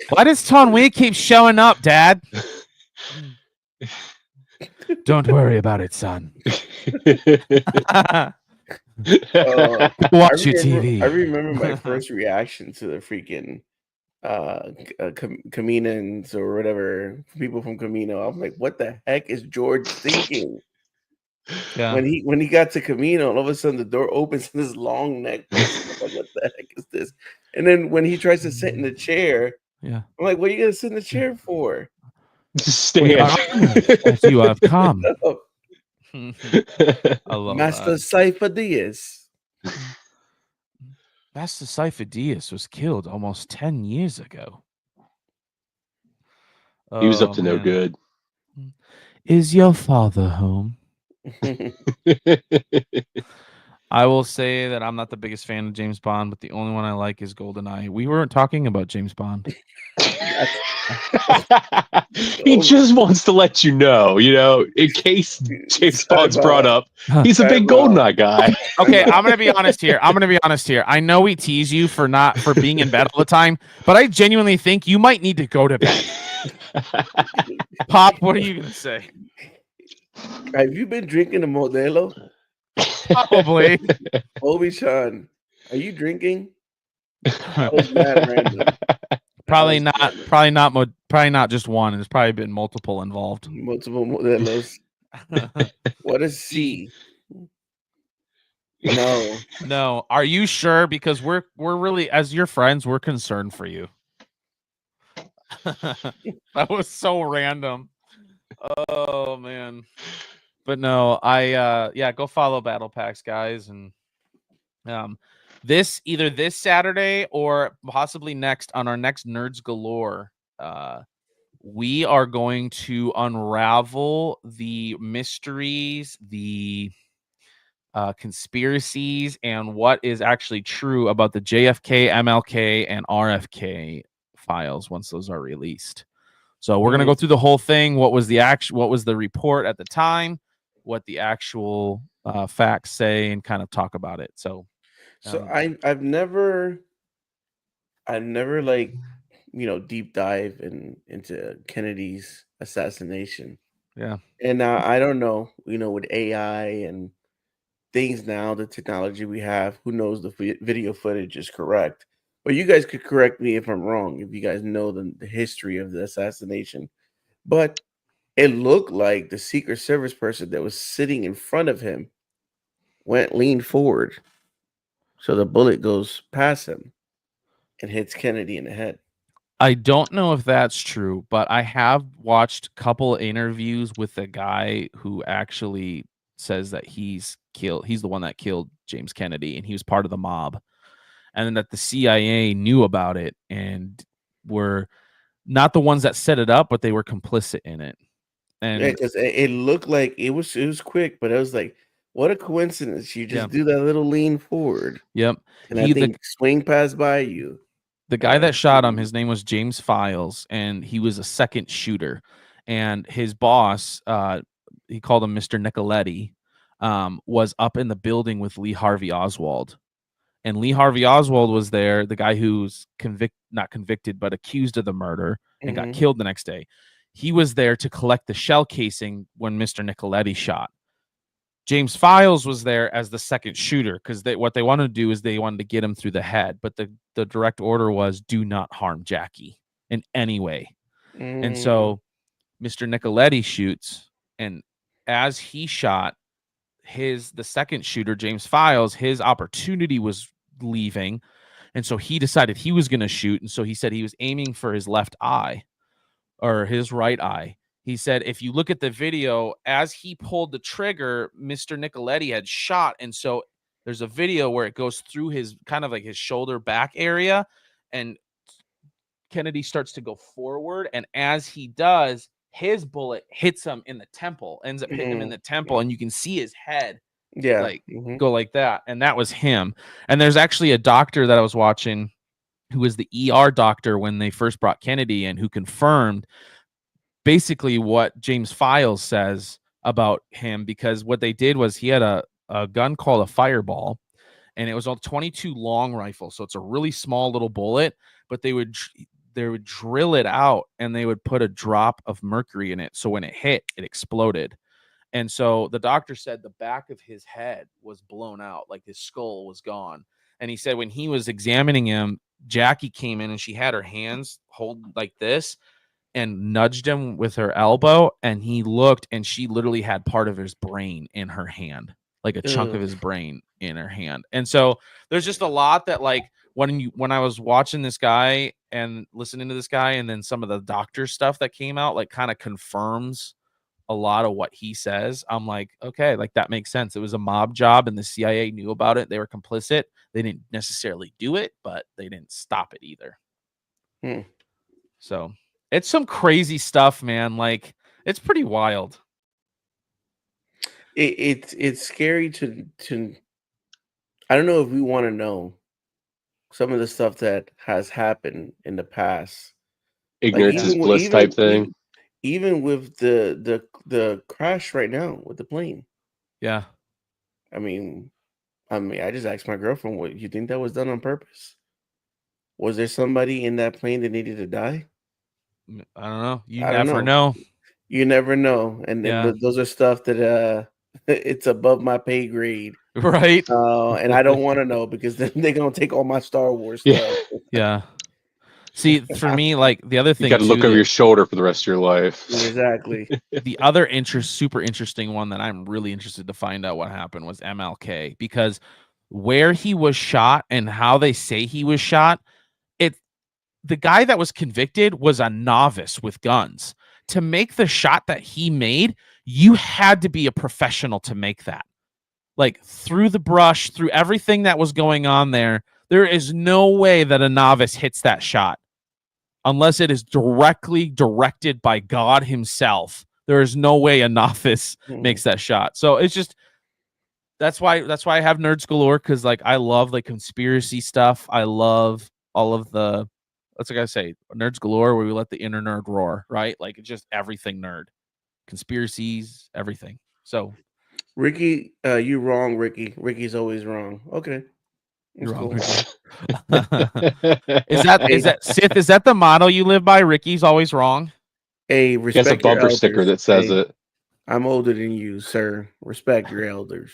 Why does Tonwee keep showing up, Dad? Don't worry about it, son. Watch your TV. I remember my first reaction to the freaking Caminans or whatever, people from Camino. I'm like, what the heck is George thinking? Yeah. When he got to Camino, all of a sudden the door opens and this long neck. Like, what the heck is this? And then when he tries to sit in the chair, yeah, I'm like, what are you gonna sit in the chair for? Stand. As you have come. I love Master Cypher Diaz. Master Cypher Diaz was killed almost 10 years ago. He was up to no good. Is your father home? I will say that I'm not the biggest fan of James Bond, but the only one I like is GoldenEye. We weren't talking about James Bond. He just wants to let you know, in case James Bond's brought up. He's a big GoldenEye guy. Okay, I'm gonna be honest here. I know we tease you for being in bed all the time, but I genuinely think you might need to go to bed. Pop, what are you gonna say? Have you been drinking a Modelo? Probably. Obi-Chan, are you drinking? That was mad random. Probably not just one. There's probably been multiple involved. Multiple Modelos. What is C? No. Are you sure? Because we're really, as your friends, we're concerned for you. That was so random. Oh man. But no, go follow Battle Packs, guys, and either this Saturday or possibly next on our next Nerds Galore. We are going to unravel the mysteries, the conspiracies, and what is actually true about the JFK, MLK, and RFK files once those are released. So we're gonna go through the whole thing. What was the report at the time? What the actual facts say, and kind of talk about it. So I've never like deep dive into Kennedy's assassination. Yeah. And now I don't know, with AI and things now, the technology we have, who knows the video footage is correct. But you guys could correct me if I'm wrong, if you guys know the history of the assassination. But it looked like the Secret Service person that was sitting in front of him leaned forward. So the bullet goes past him and hits Kennedy in the head. I don't know if that's true, but I have watched a couple interviews with the guy who actually says that he's the one that killed James Kennedy, and he was part of the mob, and then that the CIA knew about it and were not the ones that set it up, but they were complicit in it. And yeah, because it looked like it was quick, but it was like, what a coincidence! You just do that little lean forward. Yep, and I think swing passed by you. The guy that shot him, his name was James Files, and he was a second shooter. And his boss, he called him Mr. Nicoletti, was up in the building with Lee Harvey Oswald. And Lee Harvey Oswald was there, the guy who's not convicted, but accused of the murder and got killed the next day. He was there to collect the shell casing when Mr. Nicoletti shot. James Files was there as the second shooter because what they wanted to do is they wanted to get him through the head, but the direct order was do not harm Jackie in any way. And so Mr. Nicoletti shoots, and as he shot the second shooter, James Files, his opportunity was leaving, and so he decided he was going to shoot, and so he said he was aiming for his left eye or his right eye. He said, if you look at the video, as he pulled the trigger, Mr. Nicoletti had shot. And so there's a video where it goes through his kind of like his shoulder back area, and Kennedy starts to go forward. And as he does, his bullet hits him in the temple, ends up hitting him in the temple. And you can see his head go like that. And that was him. And there's actually a doctor that I was watching who was the ER doctor when they first brought Kennedy in, who confirmed basically what James Files says about him, because what they did was he had a gun called a Fireball, and it was a 22 long rifle. So it's a really small little bullet, but they would drill it out and they would put a drop of mercury in it. So when it hit, it exploded. And so the doctor said the back of his head was blown out, like his skull was gone. And he said when he was examining him, Jackie came in and she had her hands hold like this and nudged him with her elbow, and he looked, and she literally had part of his brain in her hand, like a chunk of his brain in her hand. And so there's just a lot that, like, when I was watching this guy and listening to this guy, and then some of the doctor stuff that came out, like, kind of confirms a lot of what he says. I'm like, okay, like that makes sense. It was a mob job, and the CIA knew about it. They were complicit. They didn't necessarily do it, but they didn't stop it either. So it's some crazy stuff, man. Like, it's pretty wild. It's scary to I don't know if we want to know some of the stuff that has happened in the past. ignorance is bliss type thing. Even with the crash right now with the plane. Yeah. I mean, I just asked my girlfriend, "What you think that was done on purpose? Was there somebody in that plane that needed to die?" I don't know. You I don't never know. know. You never know, and Yeah. those are stuff that it's above my pay grade, Right. and I don't want to know because then they're gonna take all my Star Wars stuff. Yeah. See, for me, like the other You thing got to too, look over your shoulder for the rest of your life. Exactly. the other super interesting one that I'm really interested to find out what happened was MLK, because where he was shot and how they say he was shot, the guy that was convicted was a novice with guns. To make the shot that he made, you had to be a professional to make that. Like through the brush, through everything that was going on there, there is no way that a novice hits that shot unless it is directly directed by God himself. There is no way a novice makes that shot. So it's just that's why I have Nerds Galore, because like I love like conspiracy stuff. I love all of the, what's I gotta say, Nerds Galore, where we let the inner nerd roar, right? Like it's just everything nerd, conspiracies, everything. So Ricky, you wrong, Ricky. Ricky's always wrong. Okay. you're wrong, Cool. Ricky. Is that Sith? Is that the motto you live by? Ricky's always wrong. Hey, He has respect a your bumper elders. sticker that says Hey, it. I'm older than you, sir. Respect your elders.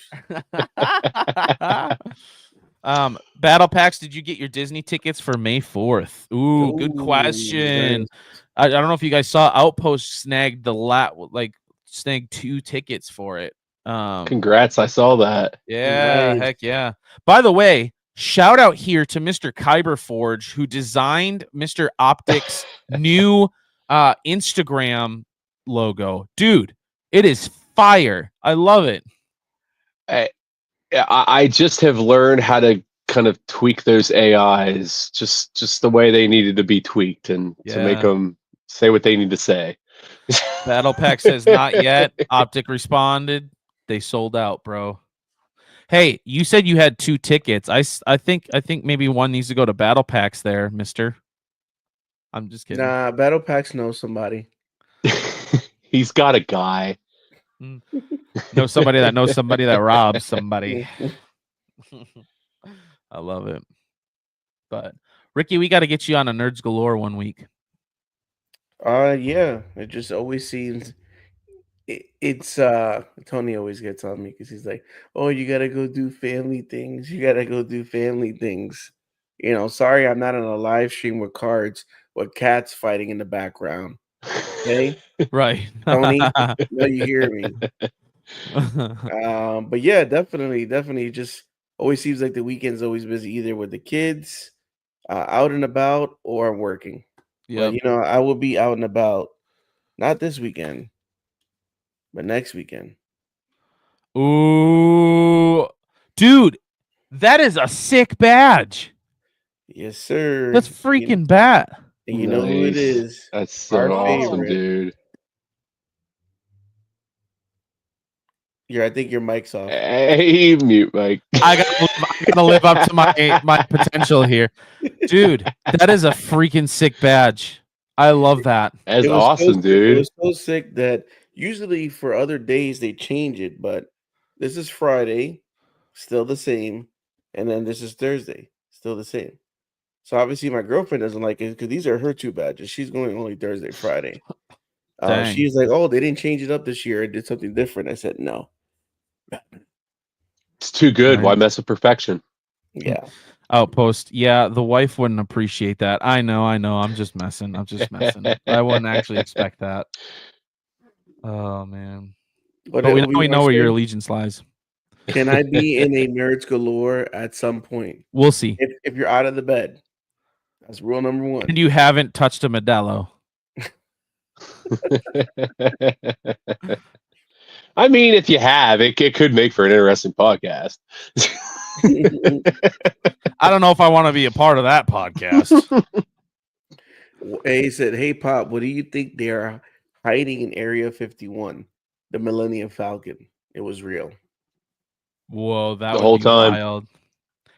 Battle Packs, did you get your Disney tickets for May 4th? Ooh, good question. Nice. I don't know if you guys saw Outpost snagged snagged 2 tickets for it. Congrats, I saw that. Yeah, Nice. heck yeah. By the way, shout out here to Mr. Kyberforge, who designed Mr. Optic's new Instagram logo. Dude, it is fire. I love it. I just have learned how to kind of tweak those AIs just the way they needed to be tweaked, and to make them say what they need to say. Battle Pack says not yet. Optic responded. They sold out, bro. Hey, you said you had 2 tickets. I think maybe one needs to go to Battle Packs there, mister. I'm just kidding. Nah, Battle Packs knows somebody. He's got a guy. Know somebody that knows somebody that robs somebody. I love it. But Ricky, we got to get you on a Nerds Galore one week. Yeah. It just always seems it's Tony always gets on me because he's like, "Oh, you gotta go do family things. You gotta go do family things." You know, sorry, I'm not on a live stream with cards with cats fighting in the background. Okay, Right. Tony, no, you hear me. But yeah, definitely. Just always seems like the weekend's always busy, either with the kids, out and about, or I'm working. Yeah. But I will be out and about, not this weekend, but next weekend. Ooh, dude, that is a sick badge. Yes, sir. That's freaking bad. And you know who it is? That's so Our awesome, favorite. dude. Yeah, I think your mic's off. Hey, mute Mike. I gotta live up to my potential here, dude. That is a freaking sick badge. I love that. That's It was awesome, dude. It was so sick that usually for other days they change it, but this is Friday, still the same, and then this is Thursday, still the same. So obviously my girlfriend doesn't like it because these are her 2 badges. She's going only Thursday, Friday. Dang. She's like, "Oh, they didn't change it up this year. It did something different." I said, "No." It's too good. Right. Why mess with perfection? Yeah. Outpost. Yeah, the wife wouldn't appreciate that. I know. I'm just messing. I wouldn't actually expect that. Oh man. But But we we know where your say, allegiance lies. can I be in a Nerds Galore at some point? We'll see. If you're out of the bed, that's rule number 1. And you haven't touched a Modelo. I mean, if you have, it could make for an interesting podcast. I don't know if I want to be a part of that podcast. He said, "Hey Pop, what do you think they are hiding in Area 51, the Millennium Falcon? It was real." Whoa, that The would whole be time. wild.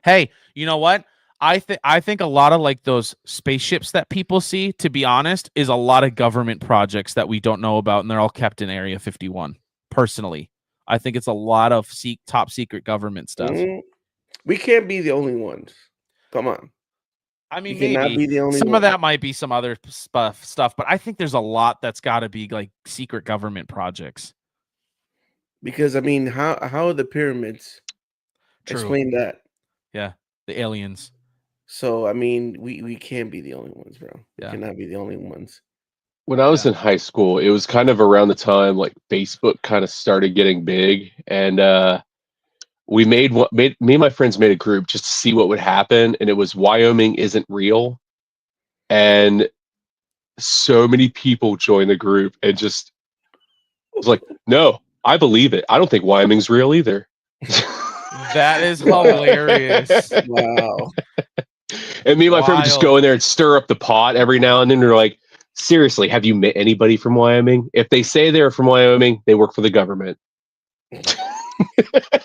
Hey, you know what? I think a lot of like those spaceships that people see, to be honest, is a lot of government projects that we don't know about, and they're all kept in Area 51. Personally, I think it's a lot of top secret government stuff. We can't be the only ones. Come on. I mean, You cannot maybe be the only some one. of that might be some other stuff, but I think there's a lot that's got to be like secret government projects. Because I mean, how are the pyramids? True. Explain that. Yeah, the aliens. So I mean, we can't be the only ones, bro. We Yeah. cannot be the only ones. When I was in high school, it was kind of around the time like Facebook kind of started getting big, and we me and my friends made a group just to see what would happen, and it was Wyoming isn't real, and so many people joined the group and just was like, no, I believe it. I don't think Wyoming's real either. That is hilarious. Wow. And me and my friend would just go in there and stir up the pot every now and then. They're like, seriously, have you met anybody from Wyoming? If they say they're from Wyoming, they work for the government.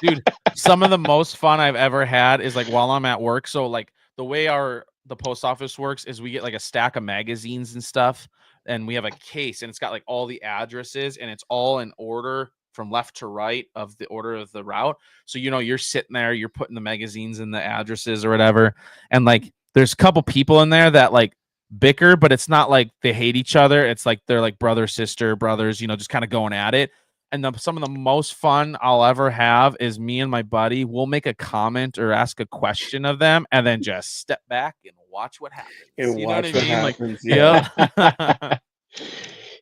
Dude, some of the most fun I've ever had is like while I'm at work. So like the way the post office works is we get like a stack of magazines and stuff, and we have a case, and it's got like all the addresses, and it's all in order from left to right of the order of the route. So you're sitting there, you're putting the magazines and the addresses or whatever, and like there's a couple people in there that like bicker, but it's not like they hate each other. It's like they're like brother, sister, brothers, just kind of going at it. And some of the most fun I'll ever have is me and my buddy will make a comment or ask a question of them, and then just step back and watch what happens. And you know watch what I mean? happens. Yeah.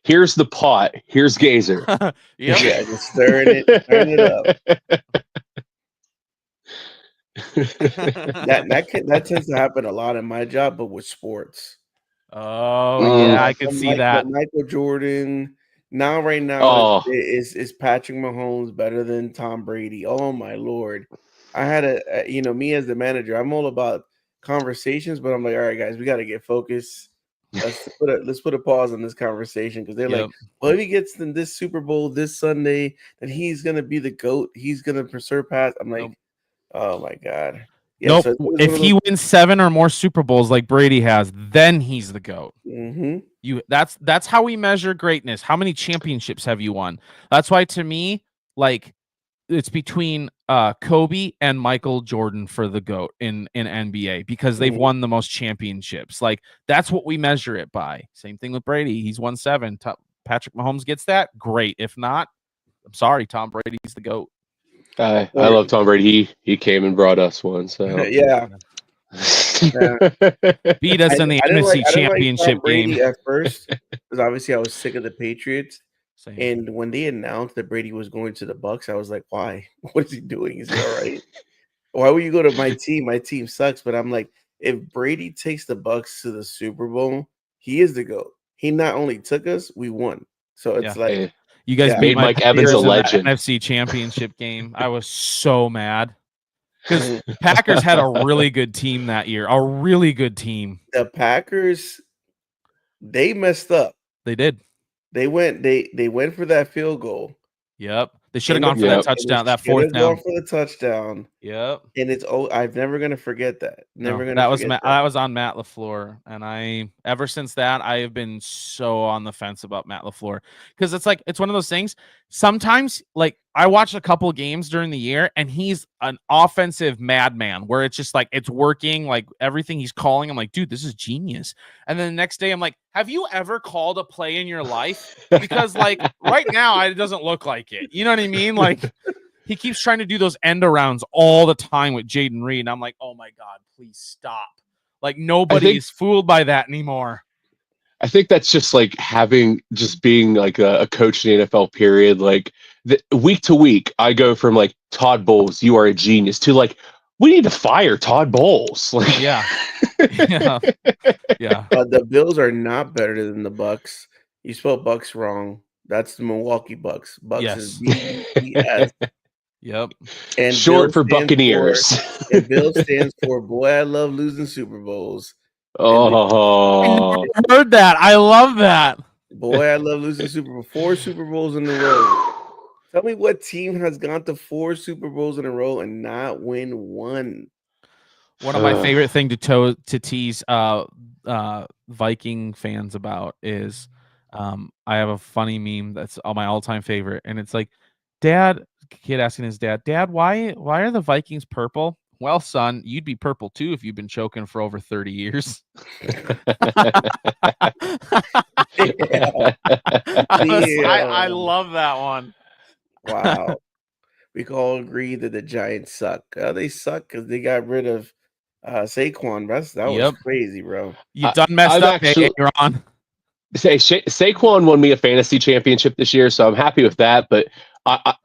Here's the pot. Here's Gazer. Yep. Yeah, just stirring it, turn it up. that tends to happen a lot in my job, but with sports. Oh yeah, I could see that. Michael Jordan. Right now is Patrick Mahomes better than Tom Brady? Oh my Lord! I had me as the manager. I'm all about conversations, but I'm like, all right, guys, we got to get focused. Let's put a pause on this conversation because they're like, well, if he gets in this Super Bowl this Sunday, then he's gonna be the GOAT. He's gonna surpass. I'm like, oh my God. Yeah, nope. So if he wins 7 or more Super Bowls like Brady has, then he's the GOAT. Mm-hmm. That's how we measure greatness. How many championships have you won? That's why to me, like it's between Kobe and Michael Jordan for the GOAT in NBA because they've won the most championships. Like that's what we measure it by. Same thing with Brady. He's won 7. Patrick Mahomes gets that. Great. If not, I'm sorry, Tom Brady's the GOAT. I love Tom Brady. He came and brought us one. So yeah. Beat us in the NFC Championship game at first because obviously I was sick of the Patriots. Same. And when they announced that Brady was going to the Bucs, I was like, "Why? What is he doing? Is he all right? Why would you go to my team? My team sucks." But I'm like, if Brady takes the Bucs to the Super Bowl, he is the GOAT. He not only took us, we won. So it's like you guys made Mike Evans a legend. NFC Championship game. I was so mad because Packers had a really good team that year. A really good team. The Packers, they messed up. They did. They went for that field goal. Yep. They should have gone for that touchdown, that fourth down. Gone for the touchdown. Yep. And I'm never gonna forget that. That was on Matt LaFleur, and ever since that I have been so on the fence about Matt LaFleur because it's one of those things. Sometimes like I watched a couple games during the year, and he's an offensive madman where it's just like it's working, like everything he's calling. I'm like, dude, this is genius. And then the next day, I'm like, have you ever called a play in your life? Because like right now, it doesn't look like it. You know what I mean? Like. He keeps trying to do those end arounds all the time with Jaden Reed. And I'm like, oh my God, please stop. Like nobody's fooled by that anymore. I think that's just like being like a coach in the NFL period. Like week to week, I go from like Todd Bowles, you are a genius, to like, we need to fire Todd Bowles. Like, yeah. The Bills are not better than the Bucs. You spelled Bucs wrong. That's the Milwaukee Bucks. Bucks is BS. Yep. And short for Buccaneers. And Bill stands for boy, I love losing Super Bowls. I never heard that. I love that. Boy, I love losing Super Bowl. 4 Super Bowls in a row. Tell me what team has gone to 4 Super Bowls in a row and not win one. One of my favorite thing to tease Viking fans about is I have a funny meme that's my all-time favorite, and it's like, kid asking his dad, why are the Vikings purple? Well, son, you'd be purple too if you've been choking for over 30 years. I love that one. Wow. We can all agree that the Giants suck. They suck because they got rid of Saquon. That was crazy, bro. You done messed up, Aaron. Saquon won me a fantasy championship this year, so I'm happy with that. But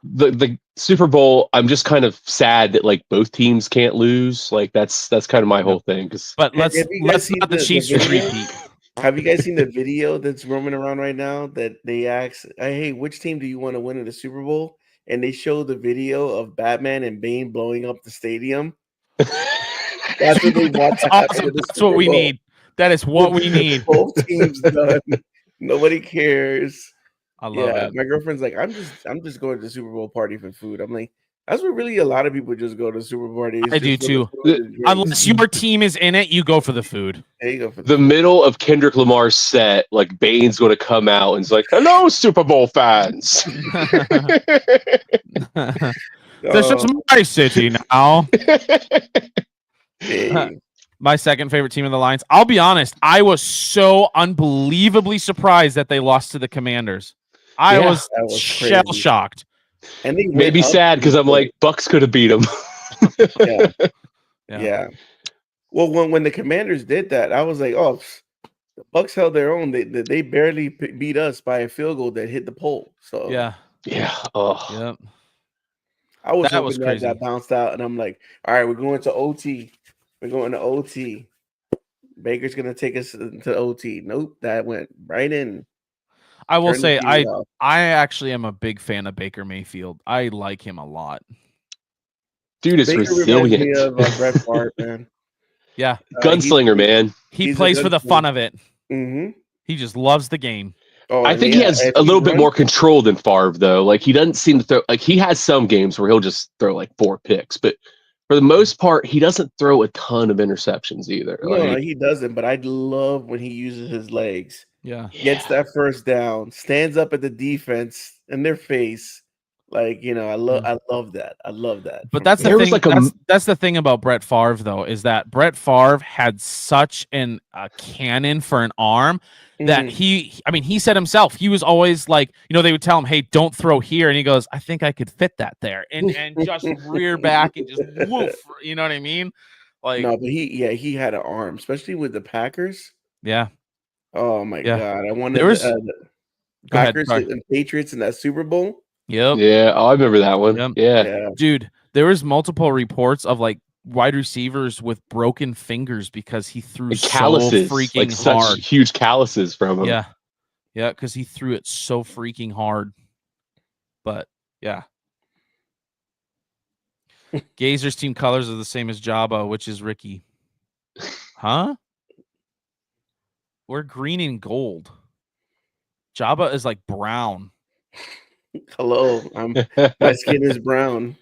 the Super Bowl, I'm just kind of sad that like both teams can't lose. Like that's kind of my whole thing. But let's not the Chiefs repeat. Have you guys seen the video that's roaming around right now that they ask, hey, which team do you want to win in the Super Bowl? And they show the video of Batman and Bane blowing up the stadium. That's what they watch. Awesome. That's what we need. That is what we need. Both teams done. Nobody cares. I love it. My girlfriend's like, I'm just going to the Super Bowl party for food. I'm like, that's what really a lot of people just go to Super Bowl parties. I do too. Unless your team is in it, you go for the food. There you go for the middle of Kendrick Lamar's set. Like Bane's going to come out and it's like, "Hello, Super Bowl fans." This is my city now. My second favorite team in the Lions. I'll be honest. I was so unbelievably surprised that they lost to the Commanders. I was shell shocked. And they made me sad because I'm like, Bucks could have beat them. Yeah. Well, when the Commanders did that, I was like, oh, the Bucks held their own. They barely beat us by a field goal that hit the pole. So yeah. Oh, yep. I was hoping that bounced out, and I'm like, all right, we're going to OT. We're going to OT. Baker's gonna take us to OT. Nope, that went right in. I will say I actually am a big fan of Baker Mayfield. I like him a lot. Dude is resilient. Me of, Brett Favre, man. Yeah, gunslinger, man. He plays for the fun of it. Mm-hmm. He just loves the game. Oh, I think he has a little bit more control than Favre, though. Like he doesn't seem to throw. Like he has some games where he'll just throw like 4 picks, but for the most part, he doesn't throw a ton of interceptions either. No, he doesn't. But I love when he uses his legs. Yeah. Gets that first down, stands up at the defense in their face. Like, I love that. I love that. But that's the thing. That's the thing about Brett Favre, though, is that Brett Favre had such a cannon for an arm that he said himself, he was always like, they would tell him, hey, don't throw here. And he goes, I think I could fit that there. And just rear back and just woof. You know what I mean? Like, no, but he had an arm, especially with the Packers. Yeah. Oh my God. I wanted Packers and Patriots in that Super Bowl. Yep. Yeah. Oh, I remember that one. Yep. Yeah. Dude, there was multiple reports of like wide receivers with broken fingers because he threw calluses, so freaking like hard. Such huge calluses from him. Yeah. Yeah, because he threw it so freaking hard. But yeah. Gazer's team colors are the same as Jabba, which is Ricky. Huh? We're green and gold. Jabba is like brown. Hello, my skin is brown.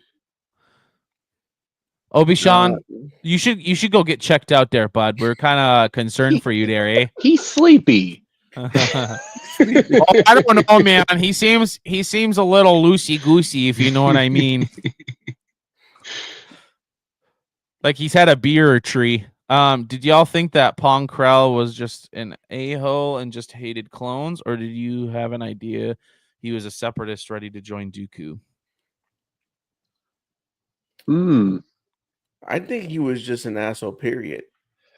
Obi-Shawn, you should go get checked out there, bud. We're kind of concerned for you there, eh? He's sleepy. I don't know, man. He seems a little loosey goosey, if you know what I mean. Like he's had a beer or tree. Did y'all think that Pong Krell was just an a-hole and just hated clones, or did you have an idea he was a separatist ready to join Dooku? I think he was just an asshole, period.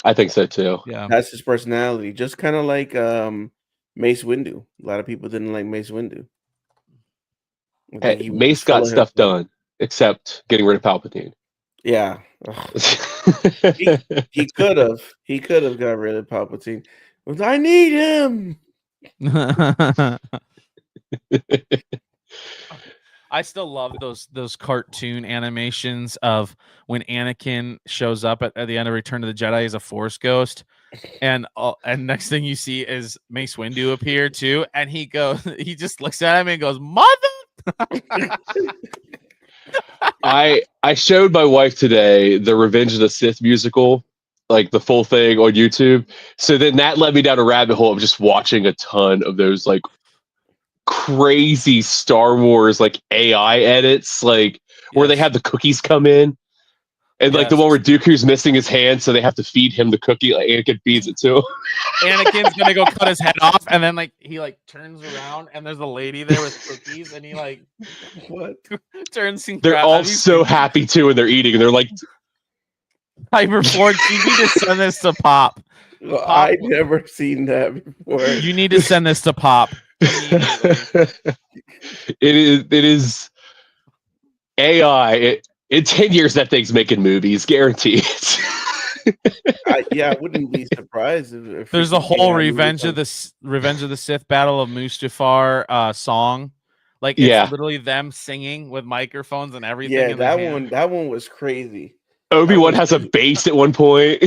I think so too. Yeah. That's his personality. Just kind of like Mace Windu. A lot of people didn't like Mace Windu. Hey, Mace got stuff done, except getting rid of Palpatine. Yeah. he could have. He could have got rid of Palpatine. But I need him. I still love those cartoon animations of when Anakin shows up at the end of Return of the Jedi as a Force ghost, and next thing you see is Mace Windu appear too, and he just looks at him and goes, "Mother." I showed my wife today the Revenge of the Sith musical, like the full thing on YouTube. So then that led me down a rabbit hole of just watching a ton of those like crazy Star Wars like AI edits, like where they have the cookies come in. And like the one where Dooku's missing his hand, so they have to feed him the cookie. Like Anakin feeds it to him. Anakin's gonna go cut his head off, and then like he like turns around, and there's a lady there with cookies, and he like what turns. They're all so happy too, and they're eating, and they're like, Hyper Ford, you need to send this to Pop. Well, I've never seen that before. You need to send this to Pop. It is AI. In 10 years, that thing's making movies, guaranteed. I wouldn't be surprised if there's a whole Revenge of the Sith Battle of Mustafar song. Like it's literally them singing with microphones and everything. Yeah, that one was crazy. Obi-Wan has a bass at one point.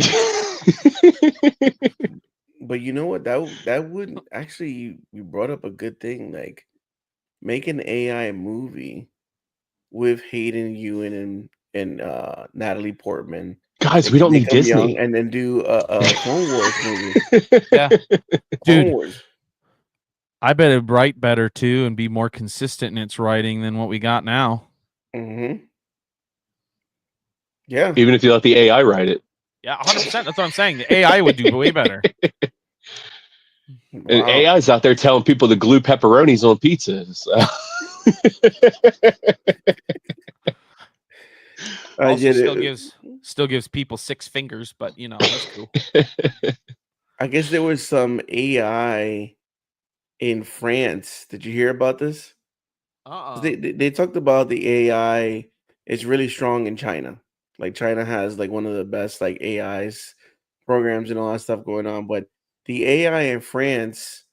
But you know what? That would actually, you brought up a good thing. Like make an AI movie with Hayden Ewan and Natalie Portman. Guys, we don't need Disney. And then do a Clone Wars movie. Yeah, Clone Wars. I bet it'd write better too and be more consistent in its writing than what we got now. Mm-hmm. Yeah. Even if you let the AI write it. Yeah, 100%. That's what I'm saying. The AI would do way better. And AI's out there telling people to glue pepperonis on pizzas. So. Still gives people 6 fingers, but you know that's cool. I guess there was some AI in France. Did you hear about this? They talked about the AI. It's really strong in China. Like China has like one of the best like AIs programs and all that stuff going on. But the AI in France,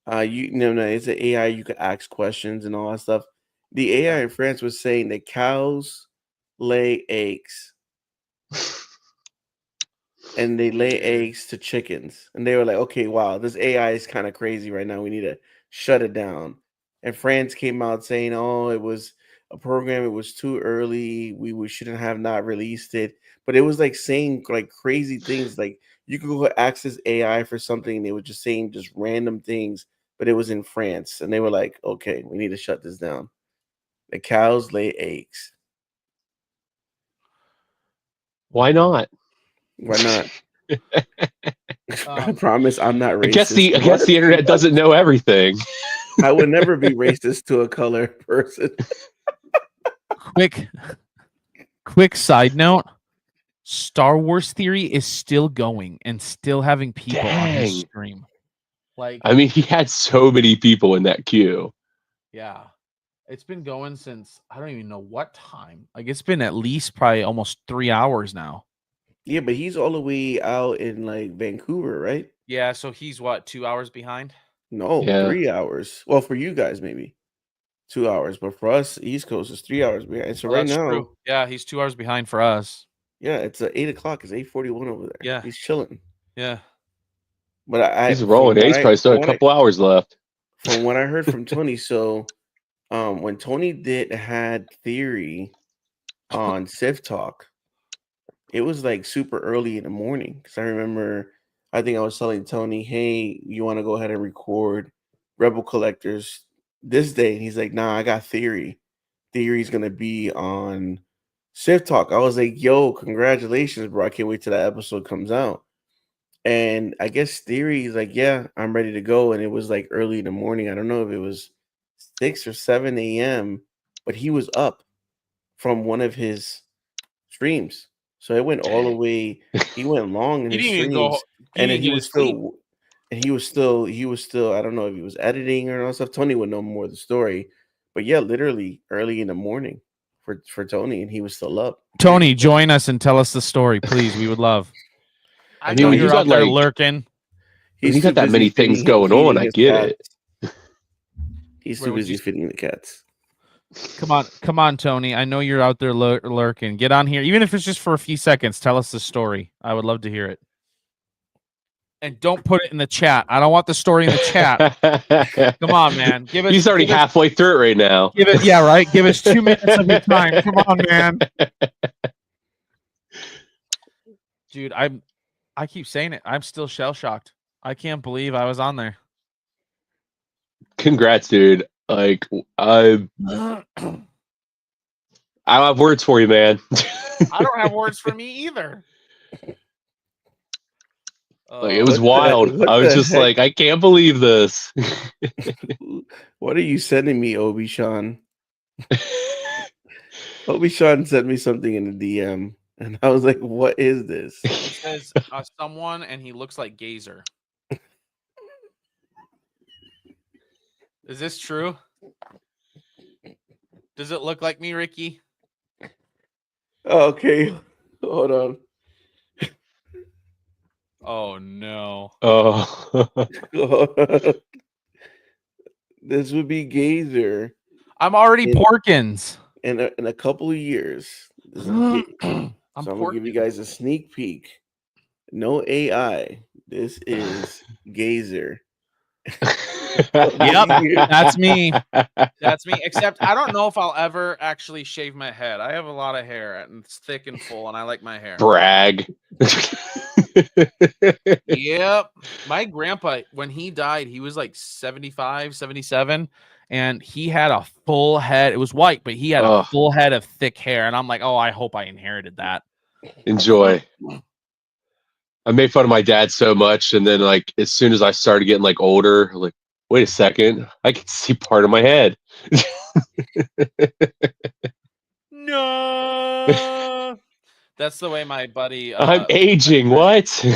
it's an AI you could ask questions and all that stuff. The AI in France was saying that cows lay eggs. And they lay eggs to chickens. And they were like, okay, wow, this AI is kind of crazy right now. We need to shut it down. And France came out saying, oh, it was a program. It was too early. We shouldn't have not released it. But it was like saying like crazy things. Like you could go access AI for something. And they were just saying just random things. But it was in France. And they were like, okay, we need to shut this down. The cows lay eggs. Why not? Why not? I promise I'm not racist. I guess the internet doesn't know everything. I would never be racist to a color person. Quick side note. Star Wars Theory is still going and still having people on his stream. Like, I mean, he had so many people in that queue. Yeah. It's been going since I don't even know what time. Like it's been at least probably almost 3 hours now. Yeah, but he's all the way out in like Vancouver, right? Yeah, so he's what, 2 hours behind? No, 3 hours. Well, for you guys, maybe 2 hours, but for us, East Coast is 3 hours behind. So right now, true. Yeah, he's 2 hours behind for us. Yeah, it's 8 o'clock. It's 8:41 over there. Yeah, he's chilling. Yeah, but he's rolling. He's probably still a couple hours left. From what I heard from Tony, so when Tony had Theory on Civ Talk, it was like super early in the morning because I remember. I think I was telling Tony, "Hey, you want to go ahead and record Rebel Collectors this day?" And he's like, "Nah, I got Theory. Theory's gonna be on Civ Talk." I was like, "Yo, congratulations, bro! I can't wait till that episode comes out." And I guess Theory is like, "Yeah, I'm ready to go." And it was like early in the morning. I don't know if it was 6 or 7 a.m., but he was up from one of his streams. So it went all the way. He went long in his streams, and then he was still. I don't know if he was editing or all stuff. Tony would know more of the story, but yeah, literally early in the morning for Tony, and he was still up. Tony, join us and tell us the story, please. We would love. I know you're out there lurking. He's got that many things going on. I get it. He's too busy feeding the cats. Come on, Tony. I know you're out there lurking. Get on here, even if it's just for a few seconds. Tell us the story. I would love to hear it. and don't put it in the chat. I don't want the story in the chat. Come on, man. Give us. He's already halfway through it right now. Give it. Yeah, right. Give us 2 minutes of your time. Come on, man. Dude, I keep saying it. I'm still shell shocked. I can't believe I was on there. Congrats, dude. Like I have words for you, man. I don't have words for me either. Like it was wild. I was just like, I can't believe this. What are you sending me, Obi Sean? Obi Sean sent me something in the DM, and I was like, "What is this?" He says someone, and he looks like Gazer. Is this true? Does it look like me, Ricky? Okay, hold on. Oh no. Oh. This would be Gazer. I'm already Porkins. In a couple of years. So I'm gonna give you guys a sneak peek. No AI. This is Gazer. Yep, that's me. That's me. Except I don't know if I'll ever actually shave my head. I have a lot of hair and it's thick and full, and I like my hair. Brag. Yep. My grandpa, when he died, he was like 75, 77, and he had a full head. It was white, but he had a full head of thick hair. And I'm like, oh, I hope I inherited that. Enjoy. I made fun of my dad so much, and then like as soon as I started getting like older, like, wait a second, I can see part of my head. No. That's the way my buddy I'm aging. What?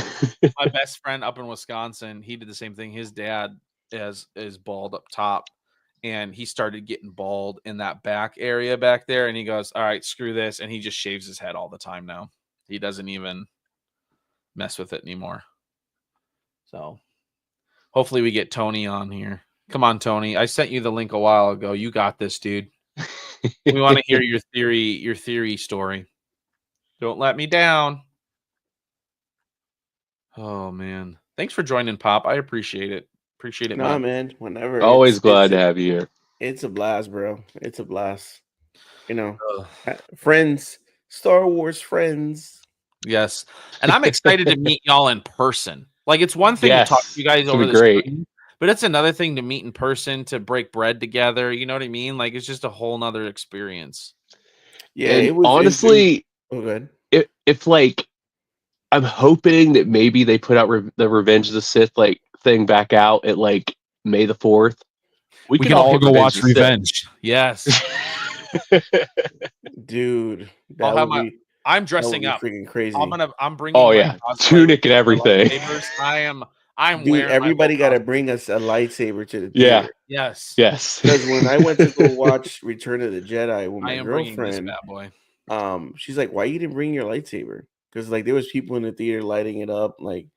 My best friend up in Wisconsin, he did the same thing. His dad is bald up top, and he started getting bald in that back area back there, and he goes, all right, screw this, and he just shaves his head all the time now. He doesn't even mess with it anymore. So hopefully we get Tony on here. Come on, Tony. I sent you the link a while ago. You got this, dude. We want to hear your theory story. Don't let me down. Oh man. Thanks for joining, Pop. I appreciate it. Appreciate it, man. Whenever. Always glad to have you here. It's a blast, bro. It's a blast. You know, friends, Star Wars friends. Yes. And I'm excited to meet y'all in person. Like, it's one thing to talk to you guys over the screen, but it's another thing to meet in person, to break bread together. You know what I mean? Like, it's just a whole nother experience. Yeah, and it was honestly. Good. If like, I'm hoping that maybe they put out the Revenge of the Sith like thing back out at like May the 4th. We can all go watch Revenge. Yes. Dude, I'm dressing up. Freaking crazy. I'm bringing. Oh yeah, tunic and everything. I'm Dude, wearing. Everybody got to bring us a lightsaber to the Yeah. theater. Yes. Because when I went to go watch Return of the Jedi with my girlfriend, bad boy. She's like, "Why you didn't bring your lightsaber?" Because like there was people in the theater lighting it up, like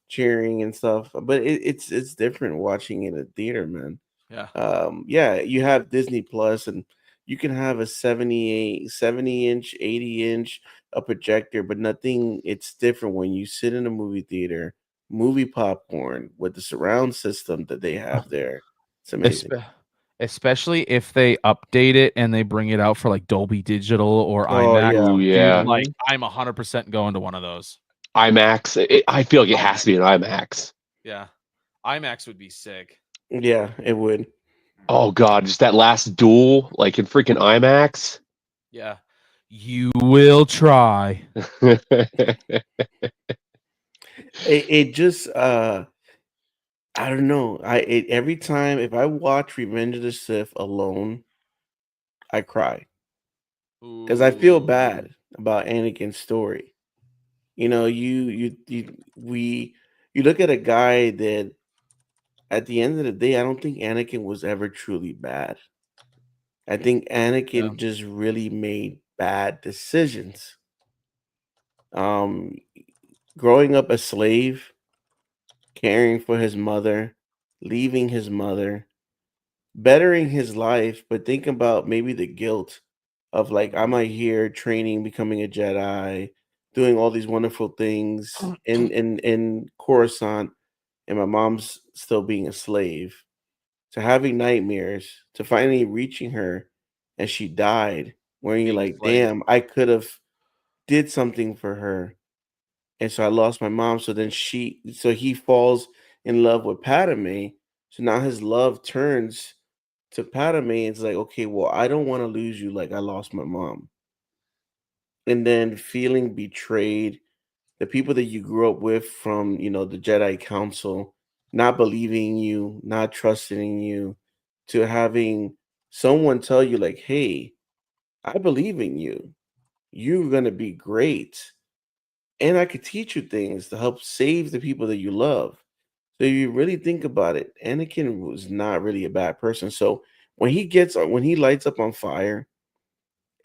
cheering and stuff. But it's different watching in a theater, man. Yeah. You have Disney Plus, and you can have a 70-inch, 80-inch, a projector, but nothing. It's different when you sit in a movie theater, movie popcorn with the surround system that they have there. It's amazing. Especially if they update it and they bring it out for like Dolby Digital or IMAX. Yeah. Dude, like, I'm 100% going to one of those. IMAX. I feel like it has to be an IMAX. Yeah. IMAX would be sick. Yeah, it would. Oh god, just that last duel, like in freaking IMAX. Yeah, you will try. It just I don't know. Every time if I watch Revenge of the Sith alone, I cry because I feel bad about Anakin's story. You know, you look at a guy that at the end of the day, I don't think Anakin was ever truly bad. I think Anakin just really made bad decisions. Growing up a slave, caring for his mother, leaving his mother, bettering his life, but think about maybe the guilt of like, I'm out here training, becoming a Jedi, doing all these wonderful things in Coruscant, and my mom's still being a slave, to having nightmares, to finally reaching her and she died, where you're Being a like, slave. damn, I could have did something for her. And so I lost my mom. So he falls in love with Padme. So now his love turns to Padme. It's like, okay, well, I don't want to lose you like I lost my mom. And then feeling betrayed, the people that you grew up with from, the Jedi Council, not believing in you, not trusting in you, to having someone tell you, like, hey, I believe in you. You're going to be great. And I could teach you things to help save the people that you love. So if you really think about it, Anakin was not really a bad person. So when he lights up on fire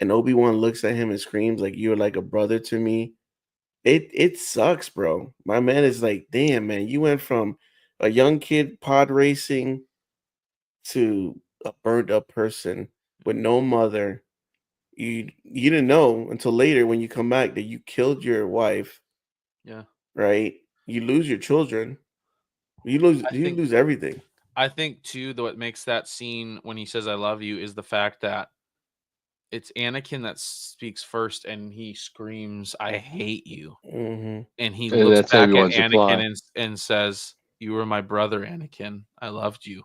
and Obi-Wan looks at him and screams like, you're like a brother to me, it sucks, bro. My man is like, damn, man, you went from a young kid pod racing to a burned up person with no mother. You didn't know until later when you come back that you killed your wife, Yeah. right? You lose your children. You lose everything. I think too, though, what makes that scene when he says "I love you" is the fact that it's Anakin that speaks first, and he screams, "I hate you," Hmm. and he And looks that's back at Obi-Wan's Anakin reply. and says, "You were my brother, Anakin. I loved you."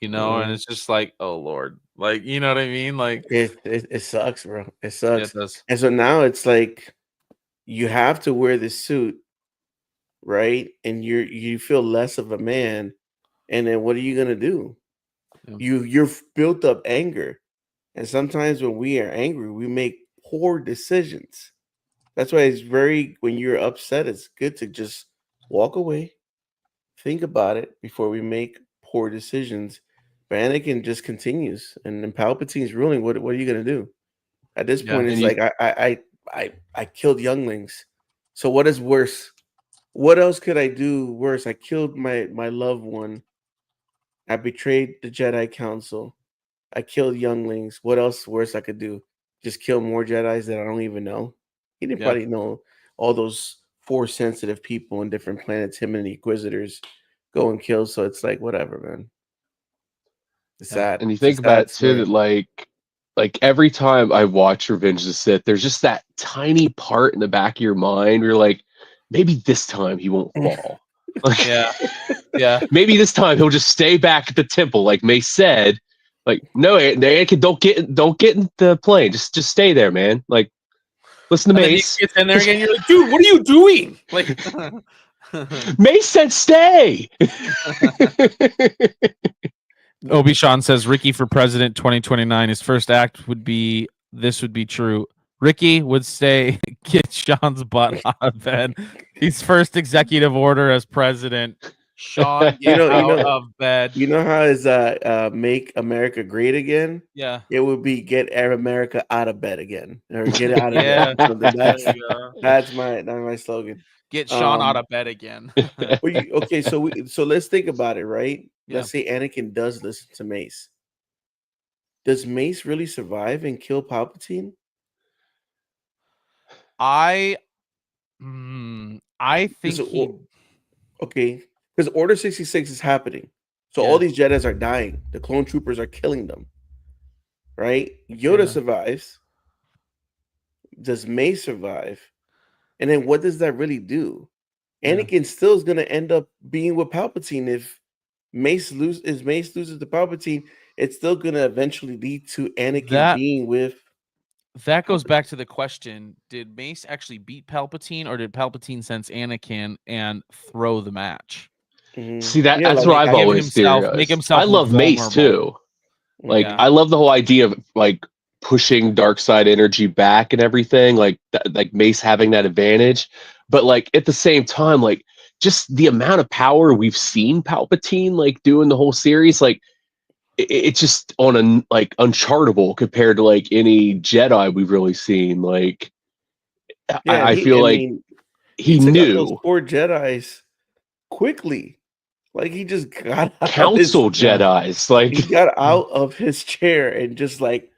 And Hmm. it's just like, oh Lord, like, you know what I mean? Like, It sucks, bro. It yeah, it sucks. does. And so now it's like you have to wear this suit, right? And you feel less of a man. And then what are you gonna do? Yeah. You've built up anger. And sometimes when we are angry, we make poor decisions. That's why when you're upset, it's good to just walk away, think about it before we make poor decisions. But Anakin just continues, and then Palpatine's ruling. What are you gonna do? At this Yeah. point, And it's you like I killed younglings. So what is worse? What else could I do worse? I killed my loved one. I betrayed the Jedi Council. I killed younglings. What else worse I could do? Just kill more Jedi's that I don't even know. He didn't Yeah. probably know all those force sensitive people on different planets. Him and the Inquisitors go and kill. So it's like whatever, man. It's Yeah. sad. and you It's a think about sad it too that story. like every time I watch Revenge of the Sith, there's just that tiny part in the back of your mind where you're like, maybe this time he won't fall. Like Yeah. Yeah. maybe this time he'll just stay back at the temple, like May said. Like, no, Anakin, don't get in the plane. Just stay there, man. Like, listen to And then he Mace. gets in there again. You're like, dude, what are you doing? Like, Mace said stay. Obi Sean says Ricky for president 2029. His first act would be this would be true. Ricky would say, "Get Sean's butt out of bed." His first executive order as president. Sean, You get know, out of bed. you know how is make America great again? Yeah. It would be get America out of bed again, or get out of Yeah. bed. Something There you go. that's my slogan. Get Sean out Um, of bed again. okay, so let's think about it, right? Yeah. Let's say Anakin does listen to Mace. Does Mace really survive and kill Palpatine? I think he. Okay, because Order 66 is happening, so Yeah. all these Jedi's are dying. The clone troopers are killing them. Right? Yoda Yeah. survives. Does Mace survive? And then what does that really do? Yeah. Anakin still is going to end up being with Palpatine if Mace loses to Palpatine. It's still going to eventually lead to Anakin That being with that goes Palpatine. back to the question: did Mace actually beat Palpatine, or did Palpatine sense Anakin and throw the match? Mhm. See, Yeah, that's what like I've Give always himself, make theorized. I himself look love Mace vulnerable. too. Like, mhm. Yeah. I love the whole idea of like pushing dark side energy back and everything, like Mace having that advantage. But like at the same time, like just the amount of power we've seen Palpatine like do in the whole series, like it's just on a like unchartable compared to like any Jedi we've really seen. Like Yeah, I feel I like mean, he he took out those knew four Jedi's quickly. Like he just got out of his Council Yeah. Jedi's like he got out of his chair and just like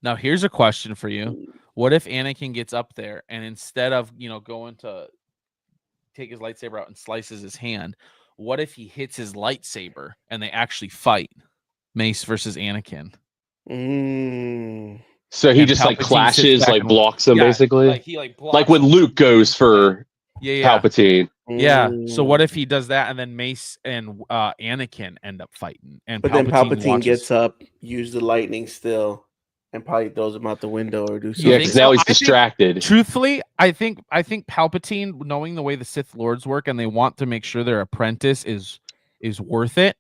Now here's a question for you. What if Anakin gets up there and instead of, going to take his lightsaber out and slices his hand, what if he hits his lightsaber and they actually fight Mace versus Anakin? So he And just like Palpatine sits clashes, back like and blocks him, yeah, basically. like he like blocks Like when him Luke from goes for yeah. Palpatine. Yeah. So what if he does that and then Mace and Anakin end up fighting and But then Palpatine watches. gets up, use the lightning still, and probably throws him out the window or do You something. Yeah, think because so? now he's I think- distracted. Truthfully, I think Palpatine, knowing the way the Sith Lords work and they want to make sure their apprentice is worth it.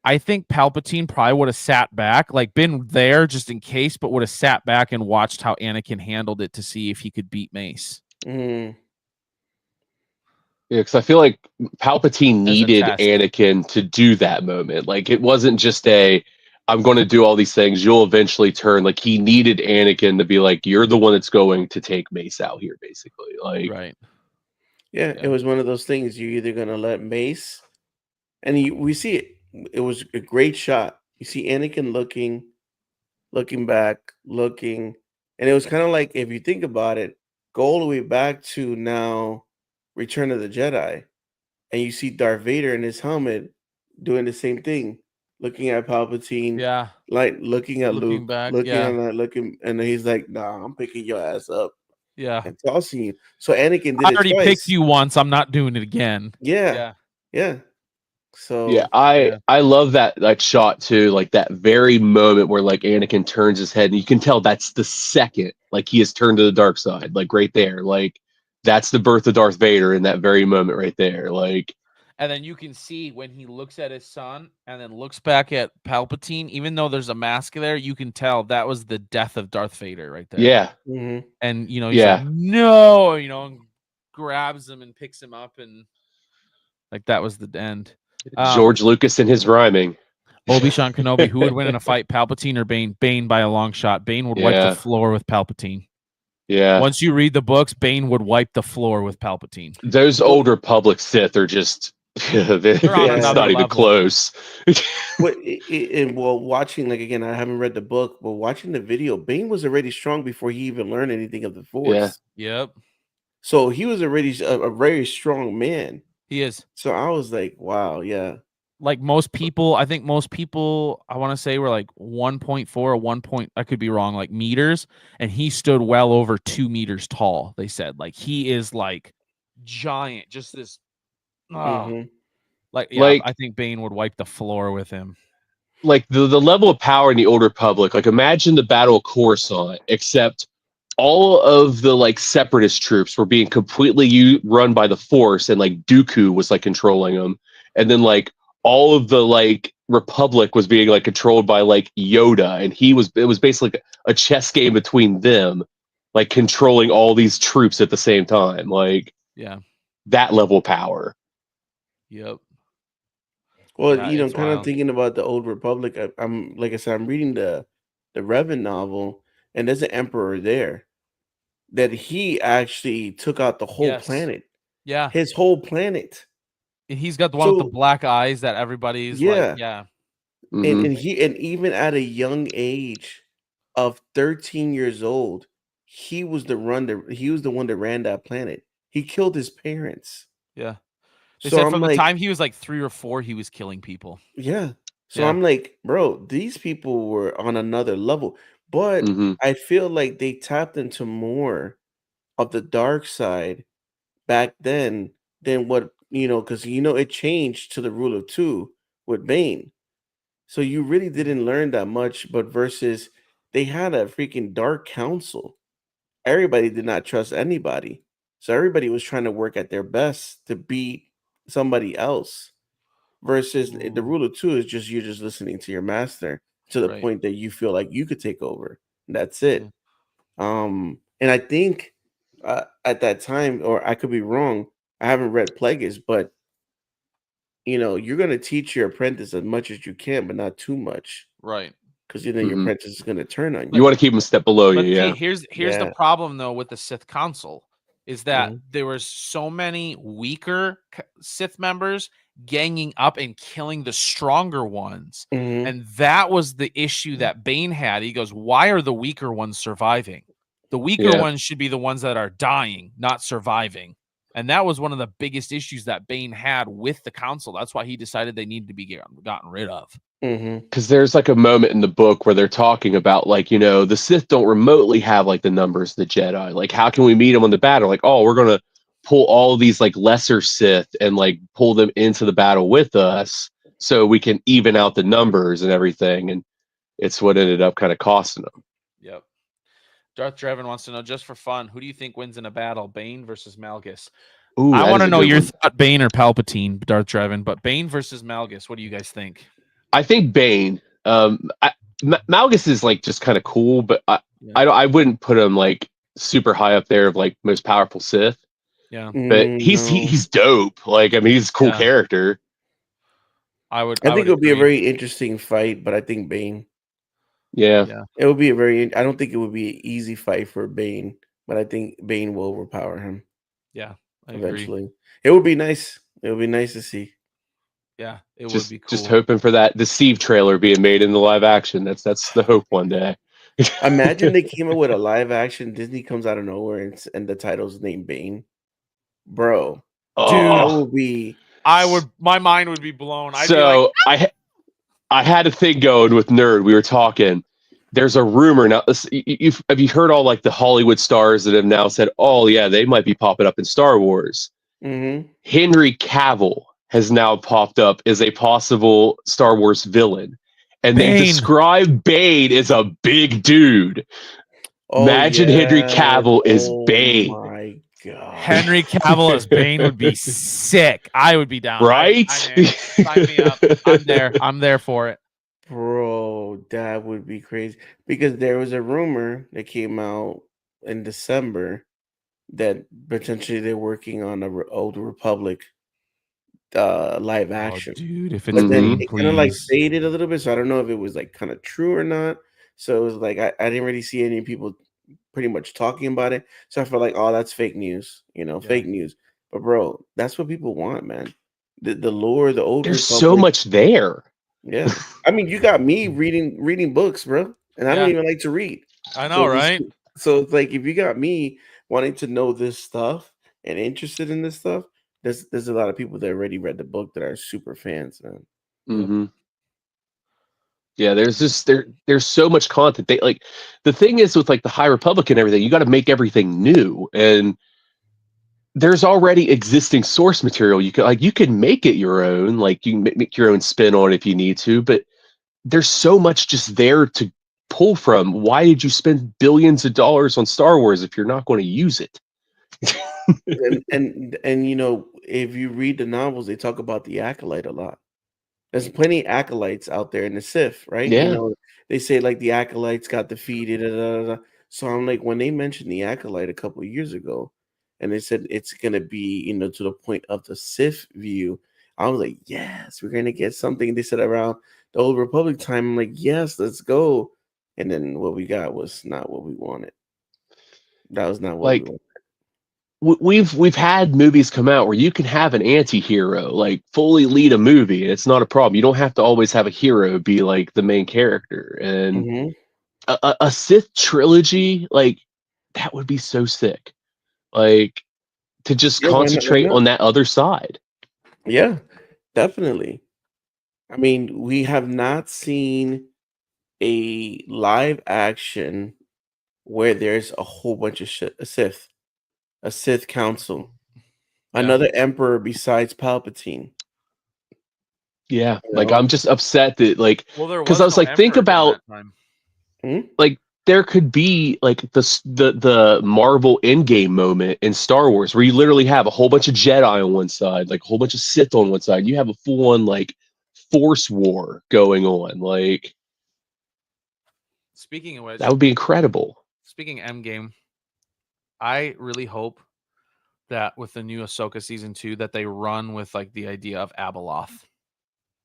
I think Palpatine probably would have sat back, like been there just in case, but would have sat back and watched how Anakin handled it to see if he could beat Mace. Mm. Yeah, because I feel like Palpatine As a needed test. Anakin to do that moment. Like it wasn't just I'm going to do all these things. You'll eventually turn. Like he needed Anakin to be like, you're the one that's going to take Mace out here, basically. Like, Right. Yeah, it was one of those things. You're either gonna let Mace, and we see it. It was a great shot. You see Anakin looking back, looking, and it was kind of like, if you think about it, go all the way back to now, Return of the Jedi, and you see Darth Vader in his helmet doing the same thing, looking at Palpatine, Yeah. like looking at Looking Luke, back, looking yeah. at that, looking, and then he's like, "Nah, I'm picking your ass up Yeah. and tossing you." So Anakin did I it already twice. picked you once. I'm not doing it again. Yeah, yeah. So yeah, I love that shot too. Like that very moment where like Anakin turns his head, and you can tell that's the second like he has turned to the dark side. Like right there, like that's the birth of Darth Vader in that very moment right there. Like. And then you can see when he looks at his son and then looks back at Palpatine, even though there's a mask there, you can tell that was the death of Darth Vader right there. Yeah. mhm. And, he's Yeah. like, no, and grabs him and picks him up. And like that was the end. George Lucas and his rhyming. Obi-Wan Kenobi, who would win in a fight, Palpatine or Bane? Bane by a long shot. Bane would wipe the floor with Palpatine. Yeah. Once you read the books, Bane would wipe the floor with Palpatine. Those old Republic Sith are just They're on it's another not even level. close. Well, watching, like, again, I haven't read the book, but watching the video, Bane was already strong before he even learned anything of the Force. Yeah. Yep. So he was already a very strong man. He is. So I was like, wow, yeah. Like most people, I think most people, I want to say were like 1.4 or 1 point, I could be wrong, like meters. And he stood well over 2 meters tall. They said like, he is like giant, just this, Mhm. like, yeah, Like- I think Bane would wipe the floor with him. Like the level of power in the Old Republic, like imagine the Battle of Coruscant, except all of the like separatist troops were being completely run by the Force, and like Dooku was like controlling them, and then like all of the like Republic was being like controlled by like Yoda, and it was basically a chess game between them, like controlling all these troops at the same time, like Yeah. that level of power. Yep. Well, Yeah, it's kind of wild. thinking about the Old Republic, I'm like I said, I'm reading the Revan novel, and there's an emperor there that he actually took out the whole Yes. planet, Yeah. his whole planet. And he's got the one with So- the black eyes that everybody's Yeah. like, yeah. Mhm. And even at a young age of 13 years old, he was the one that ran that planet. He killed his parents. Yeah. They So said I'm from the like, time he was like 3 or 4, he was killing people. yeah. So Yeah. I'm like, bro, these people were on another level. But Mhm. I feel like they tapped into more of the dark side back then than what, because it changed to the rule of two with Bane. So you really didn't learn that much, but versus they had a freaking dark council. Everybody did not trust anybody. So everybody was trying to work at their best to beat somebody else. Versus the rule of two is just you're just listening to your master to the Right. point that you feel like you could take over. And that's it. And I think at that time, or I could be wrong, I haven't read Plagueis, but you're going to teach your apprentice as much as you can, but not too much, Right. because your Mhm. apprentice is going to turn on you. You want to keep them a step below you, But yeah. see, here's Yeah. the problem though with the Sith Council is that Mhm. there was so many weaker Sith members ganging up and killing the stronger ones. Mhm. And that was the issue that Bane had. He goes, "Why are the weaker ones surviving? The weaker Yeah. ones should be the ones that are dying, not surviving." And that was one of the biggest issues that Bane had with the council. That's why he decided they needed to be gotten rid of. Because there's like a moment in the book where they're talking about like, the Sith don't remotely have like the numbers of the Jedi. Like, how can we meet them on the battle? Like, oh, we're gonna pull all these like lesser Sith and like pull them into the battle with us so we can even out the numbers and everything. And it's what ended up kind of costing them. Yep. Darth Drevin wants to know, just for fun, who do you think wins in a battle, Bane versus Malgus? Ooh, I want to know your one. thought, Bane or Palpatine, Darth Drevin, but Bane versus Malgus. What do you guys think? I think Bane. Malgus is like just kind of cool, but I wouldn't put him like super high up there of like most powerful Sith. Yeah, but he's dope. Like, I mean, he's a cool character. I think it'll be a very interesting fight, but I think Bane. Yeah. It would be a very. I don't think it would be an easy fight for Bane, but I think Bane will overpower him. Yeah, I eventually. agree. It would be nice. It would be nice to see. Yeah, it would be cool. Just hoping for the Steve trailer being made into live action. That's the hope one day. Imagine they came up with a live action. Disney comes out of nowhere and the title's named Bane, bro. Dude, that would be. My mind would be blown. I'd so be like, I had a thing going with Nerd. We were talking. There's a rumor now. Have you heard all like the Hollywood stars that have now said, "Oh yeah, they might be popping up in Star Wars." Mm-hmm. Henry Cavill has now popped up as a possible Star Wars villain, and Bane. they describe Bane as a big dude. Imagine Henry Cavill is Bane. Oh my god, Henry Cavill as Bane would be sick. I would be down. Right? Sign me up. I'm there. I'm there for it. Bro, that would be crazy. Because there was a rumor that came out in December that potentially they're working on a Old Republic live action. Dude, if it's but then Bane, it kind of like please. faded a little bit, so I don't know if it was like kind of true or not. So it was like I didn't really see any people pretty much talking about it. So I felt like, oh, that's fake news, fake news. But bro, that's what people want, man. The lore, the Old There's Republic. so much there. Yeah, I mean, you got me reading books, bro, and I don't even like to read. I know, right? So it's like if you got me wanting to know this stuff and interested in this stuff, there's a lot of people that already read the book that are super fans, man. Mm-hmm. Yeah, there's so much content. They like the thing is with like the High Republic and everything, you got to make everything new, and there's already existing source material. You can make it your own, like you can make your own spin on it if you need to, but there's so much just there to pull from. Why did you spend billions of dollars on Star Wars if you're not going to use it? and if you read the novels, they talk about the Acolyte a lot. There's plenty of acolytes out there in the Sith, right? Yeah. They say like the acolytes got defeated. So I'm like, when they mentioned the Acolyte a couple of years ago, and they said it's gonna be, to the point of the Sith view, I was like, yes, we're gonna get something. They said around the Old Republic time. I'm like, yes, let's go. And then what we got was not what we wanted. That was not what we wanted. We've had movies come out where you can have an anti-hero like fully lead a movie, and it's not a problem. You don't have to always have a hero be like the main character. And a Sith trilogy, like that would be so sick. Like to just concentrate on that other side. Yeah, definitely. I mean, we have not seen a live action where there's a whole bunch of a Sith council, another emperor besides Palpatine. Yeah, like I'm just upset that because I was like, think about like there could be like the Marvel Endgame moment in Star Wars where you literally have a whole bunch of Jedi on one side, like a whole bunch of Sith on one side. You have a full on like Force war going on. Like, speaking of which, that would be incredible. Speaking of Endgame, I really hope that with the new Ahsoka season 2 that they run with like the idea of Abeloth.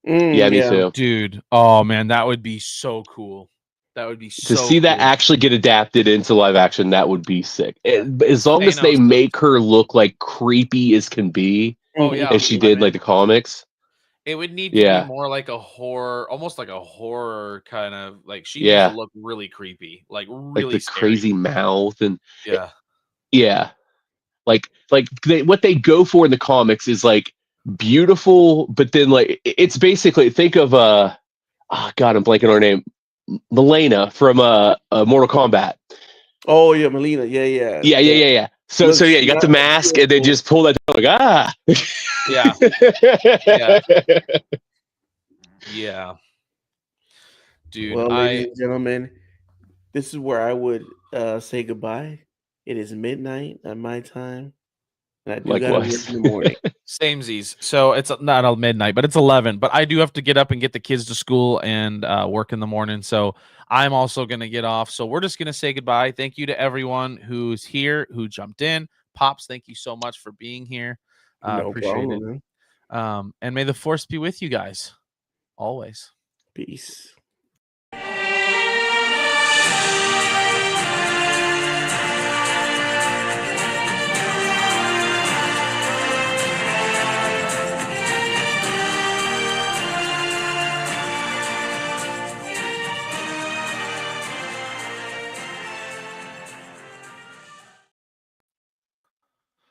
Yeah, me too, dude. Oh man, that would be so cool. That would be so to see that actually get adapted into live action. That would be sick. As long as they make her look like creepy as can be, as she did like the comics. It would need to be more like a horror, almost like a horror kind of like she needs to look really creepy, like really like the scary. crazy mouth and yeah. What they go for in the comics is like beautiful, but then like it's basically think of oh God, I'm blanking on her name, Milena from Mortal Kombat. Oh yeah, Melina. Yeah. Yeah. So yeah, you got the mask, and they just pull that like Yeah. Yeah. Dude, well, ladies and gentlemen, this is where I would say goodbye. It is midnight at my time, and I do gotta work in the morning. Samesies. So it's not a midnight, but it's 11. But I do have to get up and get the kids to school and work in the morning. So I'm also going to get off. So we're just going to say goodbye. Thank you to everyone who's here, who jumped in. Pops, thank you so much for being here. No Appreciate problem, it. man. And may the force be with you guys always. Peace.